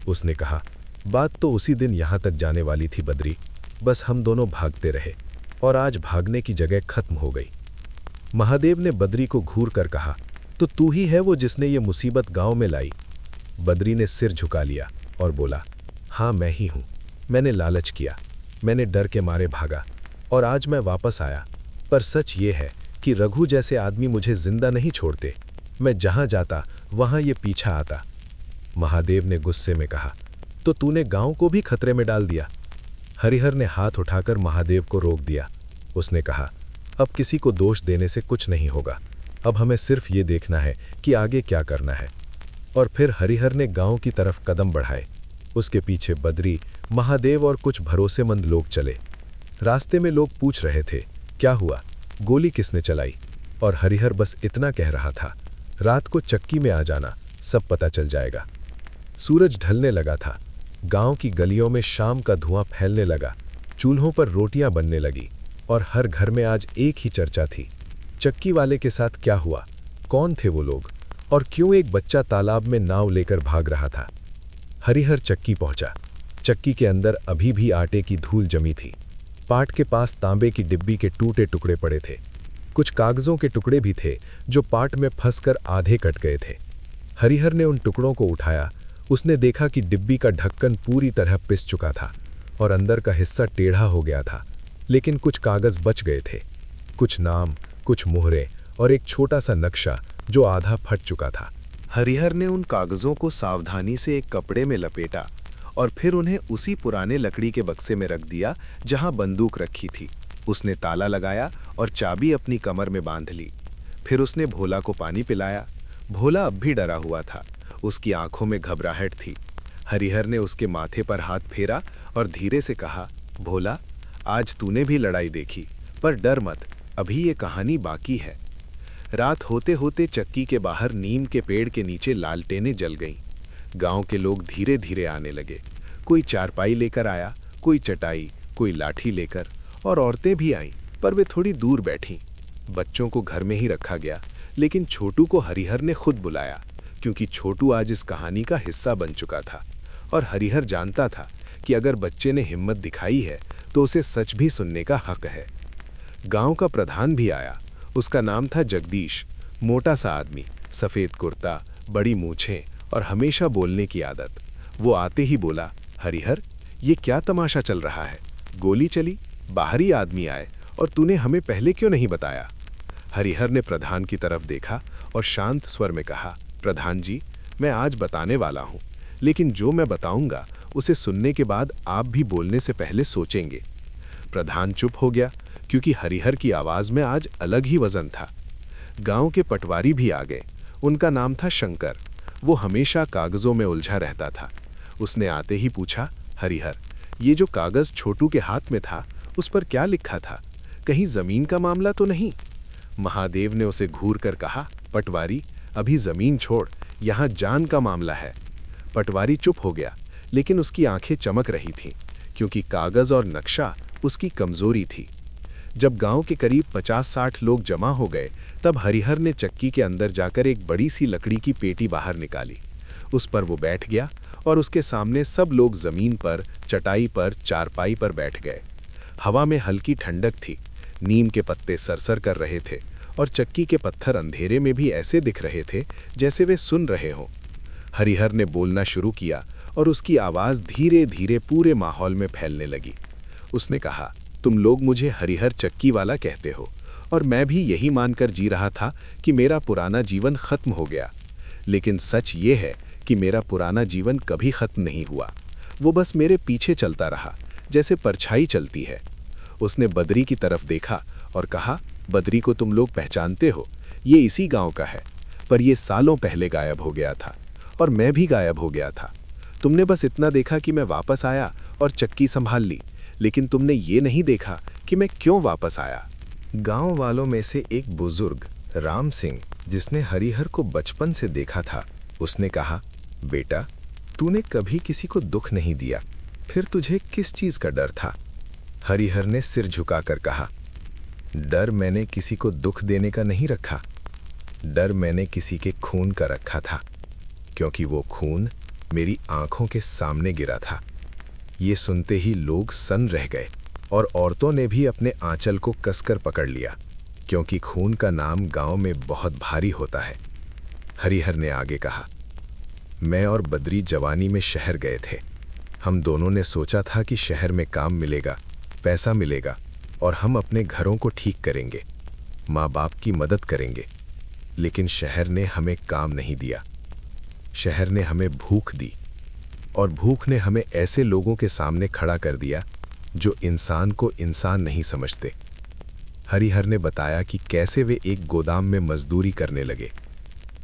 उसने कहा, बात तो उसी दिन यहां तक जाने वाली थी बद्री, बस हम दोनों भागते रहे। और आज भागने की जगह खत्म हो गई। महादेव ने बद्री को घूर कर कहा, तो तू ही है वो जिसने ये मुसीबत गांव में लाई? बद्री ने सिर झुका लिया और बोला, हाँ मैं ही हूं। मैंने लालच किया, मैंने डर के मारे भागा और आज मैं वापस आया। पर सच ये है कि रघु जैसे आदमी मुझे जिंदा नहीं छोड़ते। मैं जहां जाता वहां ये पीछा आता। महादेव ने गुस्से में कहा, तो तूने गांव को भी खतरे में डाल दिया। हरिहर ने हाथ उठाकर महादेव को रोक दिया। उसने कहा, अब किसी को दोष देने से कुछ नहीं होगा। अब हमें सिर्फ ये देखना है कि आगे क्या करना है। और फिर हरिहर ने गांव की तरफ कदम बढ़ाए। उसके पीछे बद्री, महादेव और कुछ भरोसेमंद लोग चले। रास्ते में लोग पूछ रहे थे, क्या हुआ, गोली किसने चलाई? और हरिहर बस इतना कह रहा था, रात को चक्की में आ जाना, सब पता चल जाएगा। सूरज ढलने लगा था। गांव की गलियों में शाम का धुआं फैलने लगा। चूल्हों पर रोटियां बनने लगी और हर घर में आज एक ही चर्चा थी, चक्की वाले के साथ क्या हुआ, कौन थे वो लोग और क्यों एक बच्चा तालाब में नाव लेकर भाग रहा था। हरिहर चक्की पहुंचा। चक्की के अंदर अभी भी आटे की धूल जमी थी। पाट के पास तांबे की डिब्बी के टूटे टुकड़े पड़े थे। कुछ कागजों के टुकड़े भी थे जो पाट में फंसकर आधे कट गए थे। हरिहर ने उन टुकड़ों को उठाया। उसने देखा कि डिब्बी का ढक्कन पूरी तरह पिस चुका था और अंदर का हिस्सा टेढ़ा हो गया था, लेकिन कुछ कागज बच गए थे। कुछ नाम, कुछ मुहरे और एक छोटा सा नक्शा जो आधा फट चुका था। हरिहर ने उन कागजों को सावधानी से एक कपड़े में लपेटा और फिर उन्हें उसी पुराने लकड़ी के बक्से में रख दिया जहां बंदूक रखी थी। उसने ताला लगाया और चाबी अपनी कमर में बांध ली। फिर उसने भोला को पानी पिलाया। भोला अब भी डरा हुआ था। उसकी आंखों में घबराहट थी। हरिहर ने उसके माथे पर हाथ फेरा और धीरे से कहा, भोला, आज तूने भी लड़ाई देखी, पर डर मत, अभी ये कहानी बाकी है। रात होते होते चक्की के बाहर नीम के पेड़ के नीचे लालटेनें जल गईं। गांव के लोग धीरे धीरे आने लगे। कोई चारपाई लेकर आया, कोई चटाई, कोई लाठी लेकर, और औरतें भी आईं, पर वे थोड़ी दूर बैठीं। बच्चों को घर में ही रखा गया, लेकिन छोटू को हरिहर ने खुद बुलाया, क्योंकि छोटू आज इस कहानी का हिस्सा बन चुका था और हरिहर जानता था कि अगर बच्चे ने हिम्मत दिखाई है तो उसे सच भी सुनने का हक है। गांव का प्रधान भी आया। उसका नाम था जगदीश। मोटा सा आदमी, सफ़ेद कुर्ता, बड़ी मूछें और हमेशा बोलने की आदत। वो आते ही बोला, हरिहर, ये क्या तमाशा चल रहा है? गोली चली, बाहरी आदमी आए और तूने हमें पहले क्यों नहीं बताया? हरिहर ने प्रधान की तरफ देखा और शांत स्वर में कहा, प्रधान जी, मैं आज बताने वाला हूँ, लेकिन जो मैं बताऊंगा उसे सुनने के बाद आप भी बोलने से पहले सोचेंगे। प्रधान चुप हो गया, क्योंकि हरिहर की आवाज़ में आज अलग ही वजन था। गांव के पटवारी भी आ गए। उनका नाम था शंकर। वो हमेशा कागज़ों में उलझा रहता था। उसने आते ही पूछा, हरिहर, ये जो कागज़ छोटू के हाथ में था, उस पर क्या लिखा था? कहीं ज़मीन का मामला तो नहीं? महादेव ने उसे घूर कर कहा, पटवारी, अभी ज़मीन छोड़, यहाँ जान का मामला है। पटवारी चुप हो गया, लेकिन उसकी आंखें चमक रही थीं, क्योंकि कागज़ और नक्शा उसकी कमज़ोरी थी। जब गांव के करीब 50-60 लोग जमा हो गए, तब हरिहर ने चक्की के अंदर जाकर एक बड़ी सी लकड़ी की पेटी बाहर निकाली। उस पर वो बैठ गया और उसके सामने सब लोग ज़मीन पर, चटाई पर, चारपाई पर बैठ गए। हवा में हल्की ठंडक थी। नीम के पत्ते सरसर कर रहे थे और चक्की के पत्थर अंधेरे में भी ऐसे दिख रहे थे जैसे वे सुन रहे हों। हरिहर ने बोलना शुरू किया और उसकी आवाज़ धीरे धीरे पूरे माहौल में फैलने लगी। उसने कहा, तुम लोग मुझे हरिहर चक्की वाला कहते हो और मैं भी यही मानकर जी रहा था कि मेरा पुराना जीवन खत्म हो गया। लेकिन सच ये है कि मेरा पुराना जीवन कभी खत्म नहीं हुआ। वो बस मेरे पीछे चलता रहा, जैसे परछाई चलती है। उसने बद्री की तरफ देखा और कहा, बद्री को तुम लोग पहचानते हो, ये इसी गांव का है, पर ये सालों पहले गायब हो गया था और मैं भी गायब हो गया था। तुमने बस इतना देखा कि मैं वापस आया और चक्की संभाल ली, लेकिन तुमने ये नहीं देखा कि मैं क्यों वापस आया। गांव वालों में से एक बुजुर्ग राम सिंह, जिसने हरिहर को बचपन से देखा था, उसने कहा, बेटा, तूने कभी किसी को दुख नहीं दिया, फिर तुझे किस चीज का डर था? हरिहर ने सिर झुकाकर कहा, डर मैंने किसी को दुख देने का नहीं रखा, डर मैंने किसी के खून का रखा था, क्योंकि वो खून मेरी आंखों के सामने गिरा था। ये सुनते ही लोग सन्न रह गए। और औरतों ने भी अपने आंचल को कसकर पकड़ लिया, क्योंकि खून का नाम गांव में बहुत भारी होता है। हरिहर ने आगे कहा, मैं और बद्री जवानी में शहर गए थे। हम दोनों ने सोचा था कि शहर में काम मिलेगा, पैसा मिलेगा और हम अपने घरों को ठीक करेंगे, माँ बाप की मदद करेंगे। लेकिन शहर ने हमें काम नहीं दिया। शहर ने हमें भूख दी, और भूख ने हमें ऐसे लोगों के सामने खड़ा कर दिया जो इंसान को इंसान नहीं समझते। हरिहर ने बताया कि कैसे वे एक गोदाम में मजदूरी करने लगे,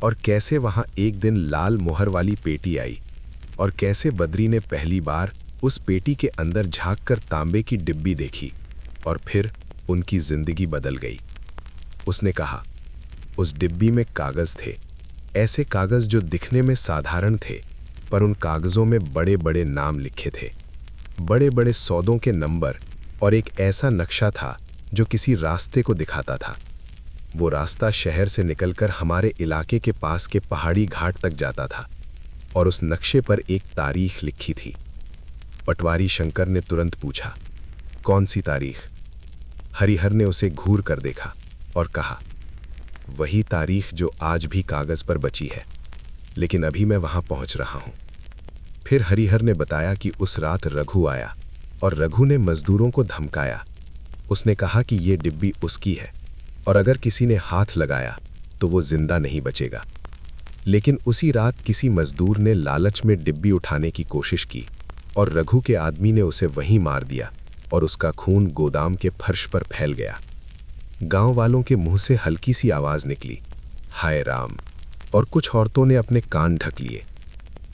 और कैसे वहां एक दिन लाल मोहर वाली पेटी आई, और कैसे बद्री ने पहली बार उस पेटी के अंदर झांककर तांबे की डिब्बी देखी, और फिर उनकी जिंदगी बदल गई। उसने कहा, उस डिब्बी में कागज थे, ऐसे कागज जो दिखने में साधारण थे, पर उन कागजों में बड़े बड़े नाम लिखे थे, बड़े बड़े सौदों के नंबर, और एक ऐसा नक्शा था जो किसी रास्ते को दिखाता था। वो रास्ता शहर से निकलकर हमारे इलाके के पास के पहाड़ी घाट तक जाता था, और उस नक्शे पर एक तारीख लिखी थी। पटवारी शंकर ने तुरंत पूछा, कौन सी तारीख? हरिहर ने उसे घूर कर देखा और कहा, वही तारीख जो आज भी कागज पर बची है, लेकिन अभी मैं वहां पहुंच रहा हूं। फिर हरिहर ने बताया कि उस रात रघु आया, और रघु ने मजदूरों को धमकाया। उसने कहा कि ये डिब्बी उसकी है, और अगर किसी ने हाथ लगाया तो वो जिंदा नहीं बचेगा। लेकिन उसी रात किसी मजदूर ने लालच में डिब्बी उठाने की कोशिश की, और रघु के आदमी ने उसे वहीं मार दिया, और उसका खून गोदाम के फर्श पर फैल गया। गांव वालों के मुंह से हल्की सी आवाज निकली, हाय राम, और कुछ औरतों ने अपने कान ढक लिए।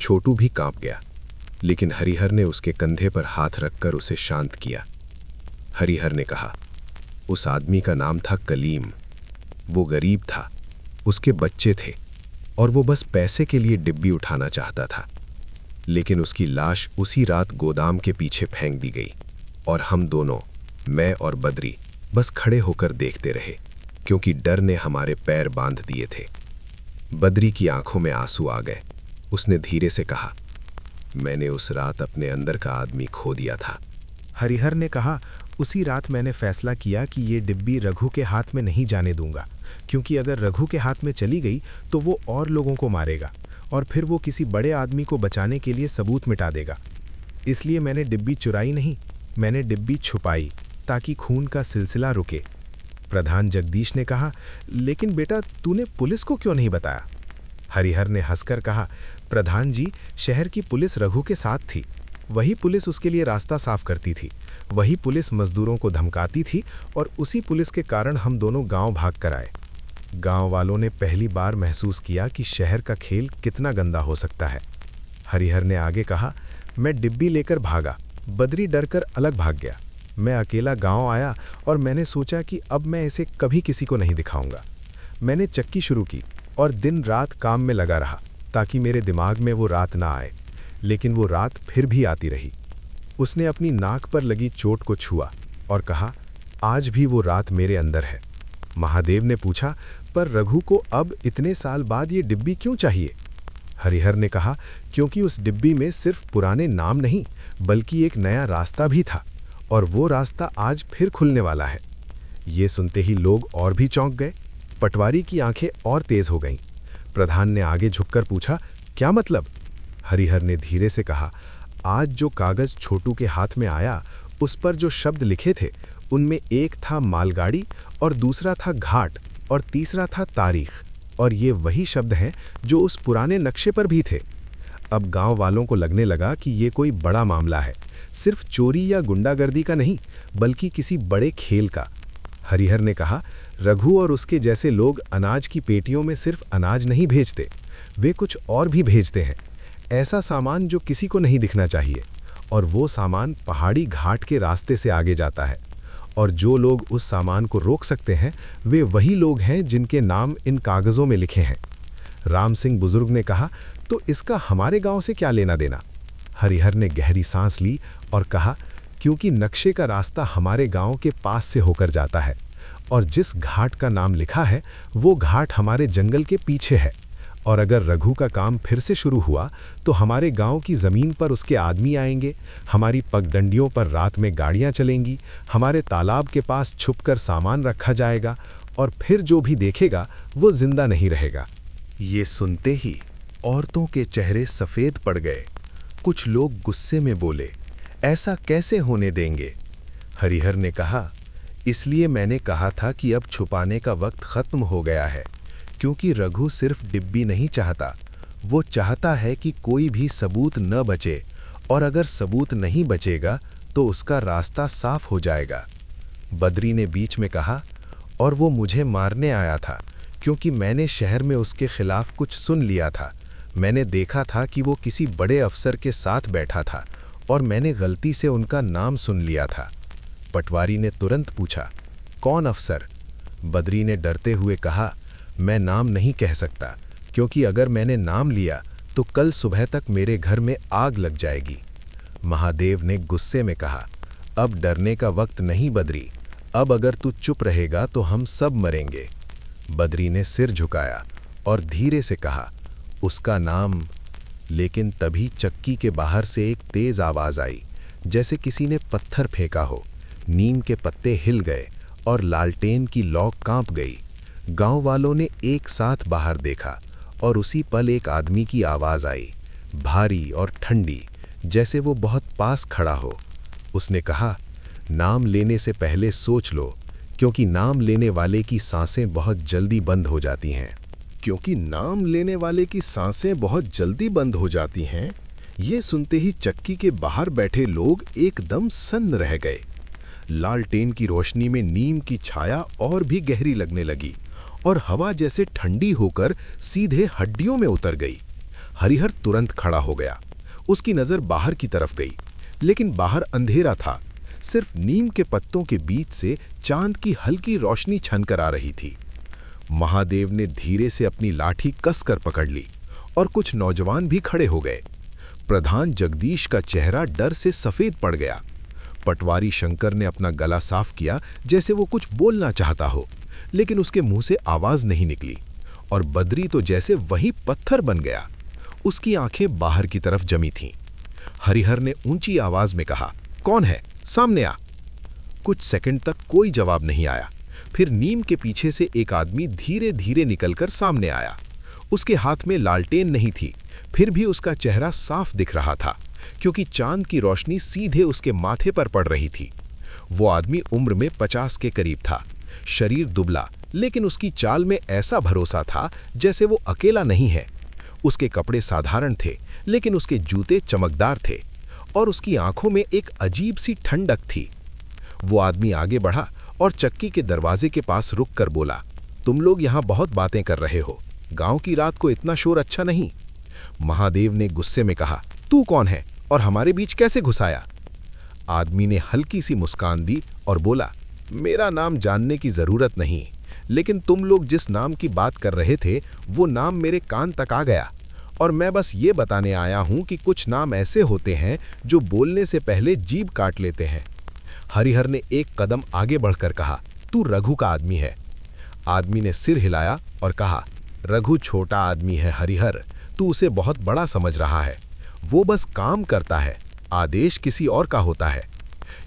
छोटू भी कांप गया, लेकिन हरिहर ने उसके कंधे पर हाथ रखकर उसे शांत किया। हरिहर ने कहा, उस आदमी का नाम था कलीम। वो गरीब था, उसके बच्चे थे, और वो बस पैसे के लिए डिब्बी उठाना चाहता था। लेकिन उसकी लाश उसी रात गोदाम के पीछे फेंक दी गई, और हम दोनों, मैं और बद्री, बस खड़े होकर देखते रहे, क्योंकि डर ने हमारे पैर बांध दिए थे। बद्री की आंखों में आंसू आ गए। उसने धीरे से कहा, मैंने उस रात अपने अंदर का आदमी खो दिया था। हरिहर ने कहा, उसी रात मैंने फैसला किया कि ये डिब्बी रघु के हाथ में नहीं जाने दूंगा, क्योंकि अगर रघु के हाथ में चली गई तो वो और लोगों को मारेगा, और फिर वो किसी बड़े आदमी को बचाने के लिए सबूत मिटा देगा। इसलिए मैंने डिब्बी चुराई नहीं, मैंने डिब्बी छुपाई, ताकि खून का सिलसिला रुके। प्रधान जगदीश ने कहा, लेकिन बेटा तूने पुलिस को क्यों नहीं बताया? हरिहर ने हंसकर कहा, प्रधान जी, शहर की पुलिस रघु के साथ थी। वही पुलिस उसके लिए रास्ता साफ करती थी, वही पुलिस मजदूरों को धमकाती थी, और उसी पुलिस के कारण हम दोनों गांव भाग कर आए। गांव वालों ने पहली बार महसूस किया कि शहर का खेल कितना गंदा हो सकता है। हरिहर ने आगे कहा, मैं डिब्बी लेकर भागा, बद्री डरकर अलग भाग गया। मैं अकेला गांव आया, और मैंने सोचा कि अब मैं इसे कभी किसी को नहीं दिखाऊंगा। मैंने चक्की शुरू की और दिन रात काम में लगा रहा, ताकि मेरे दिमाग में वो रात ना आए। लेकिन वो रात फिर भी आती रही। उसने अपनी नाक पर लगी चोट को छुआ और कहा, आज भी वो रात मेरे अंदर है। महादेव ने पूछा, पर रघु को अब इतने साल बाद ये डिब्बी क्यों चाहिए? हरिहर ने कहा, क्योंकि उस डिब्बी में सिर्फ पुराने नाम नहीं, बल्कि एक नया रास्ता भी था, और वो रास्ता आज फिर खुलने वाला है। ये सुनते ही लोग और भी चौंक गए। पटवारी की आंखें और तेज हो गईं। प्रधान ने आगे झुककर पूछा, क्या मतलब? हरिहर ने धीरे से कहा, आज जो कागज छोटू के हाथ में आया, उस पर जो शब्द लिखे थे, उनमें एक था मालगाड़ी, और दूसरा था घाट, और तीसरा था तारीख, और ये वही शब्द हैं जो उस पुराने नक्शे पर भी थे। अब गांव वालों को लगने लगा कि ये कोई बड़ा मामला है, सिर्फ चोरी या गुंडागर्दी का नहीं, बल्कि किसी बड़े खेल का। हरिहर ने कहा, रघु और उसके जैसे लोग अनाज की पेटियों में सिर्फ अनाज नहीं भेजते, वे कुछ और भी भेजते हैं, ऐसा सामान जो किसी को नहीं दिखना चाहिए, और वो सामान पहाड़ी घाट के रास्ते से आगे जाता है। और जो लोग उस सामान को रोक सकते हैं, वे वही लोग हैं जिनके नाम इन कागज़ों में लिखे हैं। राम सिंह बुजुर्ग ने कहा, तो इसका हमारे गांव से क्या लेना देना? हरिहर ने गहरी सांस ली और कहा, क्योंकि नक्शे का रास्ता हमारे गांव के पास से होकर जाता है, और जिस घाट का नाम लिखा है वो घाट हमारे जंगल के पीछे है, और अगर रघु का काम फिर से शुरू हुआ तो हमारे गांव की ज़मीन पर उसके आदमी आएंगे, हमारी पगडंडियों पर रात में गाड़ियां चलेंगी, हमारे तालाब के पास छुपकर सामान रखा जाएगा और फिर जो भी देखेगा वो जिंदा नहीं रहेगा। ये सुनते ही औरतों के चेहरे सफ़ेद पड़ गए। कुछ लोग गुस्से में बोले, ऐसा कैसे होने देंगे? हरिहर ने कहा, इसलिए मैंने कहा था कि अब छुपाने का वक्त ख़त्म हो गया है, क्योंकि रघु सिर्फ डिब्बी नहीं चाहता, वो चाहता है कि कोई भी सबूत न बचे, और अगर सबूत नहीं बचेगा तो उसका रास्ता साफ हो जाएगा। बद्री ने बीच में कहा, और वो मुझे मारने आया था, क्योंकि मैंने शहर में उसके खिलाफ कुछ सुन लिया था। मैंने देखा था कि वो किसी बड़े अफसर के साथ बैठा था और मैंने गलती से उनका नाम सुन लिया था। पटवारी ने तुरंत पूछा, कौन अफसर? बद्री ने डरते हुए कहा, मैं नाम नहीं कह सकता, क्योंकि अगर मैंने नाम लिया तो कल सुबह तक मेरे घर में आग लग जाएगी। महादेव ने गुस्से में कहा, अब डरने का वक्त नहीं बद्री, अब अगर तू चुप रहेगा तो हम सब मरेंगे। बद्री ने सिर झुकाया और धीरे से कहा, उसका नाम। लेकिन तभी चक्की के बाहर से एक तेज आवाज आई, जैसे किसी ने पत्थर फेंका हो। नीम के पत्ते हिल गए और लालटेन की लौ कांप गई। गांव वालों ने एक साथ बाहर देखा और उसी पल एक आदमी की आवाज आई, भारी और ठंडी, जैसे वो बहुत पास खड़ा हो। उसने कहा, नाम लेने से पहले सोच लो, क्योंकि नाम लेने वाले की सांसें बहुत जल्दी बंद हो जाती हैं। क्योंकि नाम लेने वाले की सांसें बहुत जल्दी बंद हो जाती हैं। ये सुनते ही चक्की के बाहर बैठे लोग एकदम सन्न रह गए। लालटेन की रोशनी में नीम की छाया और भी गहरी लगने लगी और हवा जैसे ठंडी होकर सीधे हड्डियों में उतर गई। हरिहर तुरंत खड़ा हो गया। उसकी नज़र बाहर की तरफ गई, लेकिन बाहर अंधेरा था। सिर्फ नीम के पत्तों के बीच से चांद की हल्की रोशनी छनकर आ रही थी। महादेव ने धीरे से अपनी लाठी कसकर पकड़ ली और कुछ नौजवान भी खड़े हो गए। प्रधान जगदीश का चेहरा डर से सफेद पड़ गया। पटवारी शंकर ने अपना गला साफ किया, जैसे वो कुछ बोलना चाहता हो, लेकिन उसके मुंह से आवाज नहीं निकली। और बद्री तो जैसे वही पत्थर बन गया। उसकी आंखें बाहर की तरफ जमी थीं। हरिहर ने ऊंची आवाज में कहा, कौन है? सामने आ। कुछ सेकंड तक कोई जवाब नहीं आया। फिर नीम के पीछे से एक आदमी धीरे धीरे निकलकर सामने आया। उसके हाथ में लालटेन नहीं थी, फिर भी उसका चेहरा साफ दिख रहा था, क्योंकि चांद की रोशनी सीधे उसके माथे पर पड़ रही थी। वो आदमी उम्र में 50 के करीब था, शरीर दुबला, लेकिन उसकी चाल में ऐसा भरोसा था जैसे वो अकेला नहीं है। उसके कपड़े साधारण थे, लेकिन उसके जूते चमकदार थे और उसकी आंखों में एक अजीब सी ठंडक थी। वो आदमी आगे बढ़ा और चक्की के दरवाजे के पास रुककर बोला, तुम लोग यहाँ बहुत बातें कर रहे हो, गांव की रात को इतना शोर अच्छा नहीं। महादेव ने गुस्से में कहा, तू कौन है और हमारे बीच कैसे घुस आया? आदमी ने हल्की सी मुस्कान दी और बोला, मेरा नाम जानने की जरूरत नहीं, लेकिन तुम लोग जिस नाम की बात कर रहे थे वो नाम मेरे कान तक आ गया, और मैं बस ये बताने आया हूं कि कुछ नाम ऐसे होते हैं जो बोलने से पहले जीभ काट लेते हैं। हरिहर ने एक कदम आगे बढ़कर कहा, तू रघु का आदमी है। आदमी ने सिर हिलाया और कहा, रघु छोटा आदमी है हरिहर, तू उसे बहुत बड़ा समझ रहा है। वो बस काम करता है, आदेश किसी और का होता है।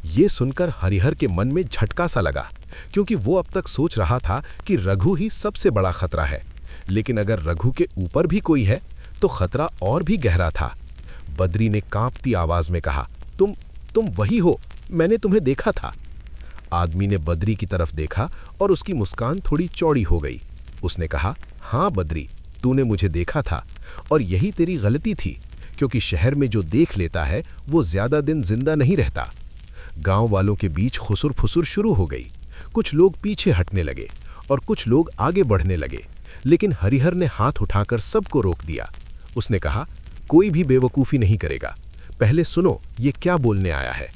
ये सुनकर हरिहर के मन में झटका सा लगा, क्योंकि वो अब तक सोच रहा था कि रघु ही सबसे बड़ा खतरा है, लेकिन अगर रघु के ऊपर भी कोई है तो खतरा और भी गहरा था। बद्री ने कांपती आवाज में कहा, तुम वही हो, मैंने तुम्हें देखा था। आदमी ने बद्री की तरफ देखा और उसकी मुस्कान थोड़ी चौड़ी हो गई। उसने कहा, हाँ बद्री, तूने मुझे देखा था, और यही तेरी गलती थी, क्योंकि शहर में जो देख लेता है वो ज्यादा दिन जिंदा नहीं रहता। गांव वालों के बीच खुसुर फुसुर शुरू हो गई। कुछ लोग पीछे हटने लगे और कुछ लोग आगे बढ़ने लगे, लेकिन हरिहर ने हाथ उठाकर सबको रोक दिया। उसने कहा, कोई भी बेवकूफ़ी नहीं करेगा, पहले सुनो ये क्या बोलने आया है।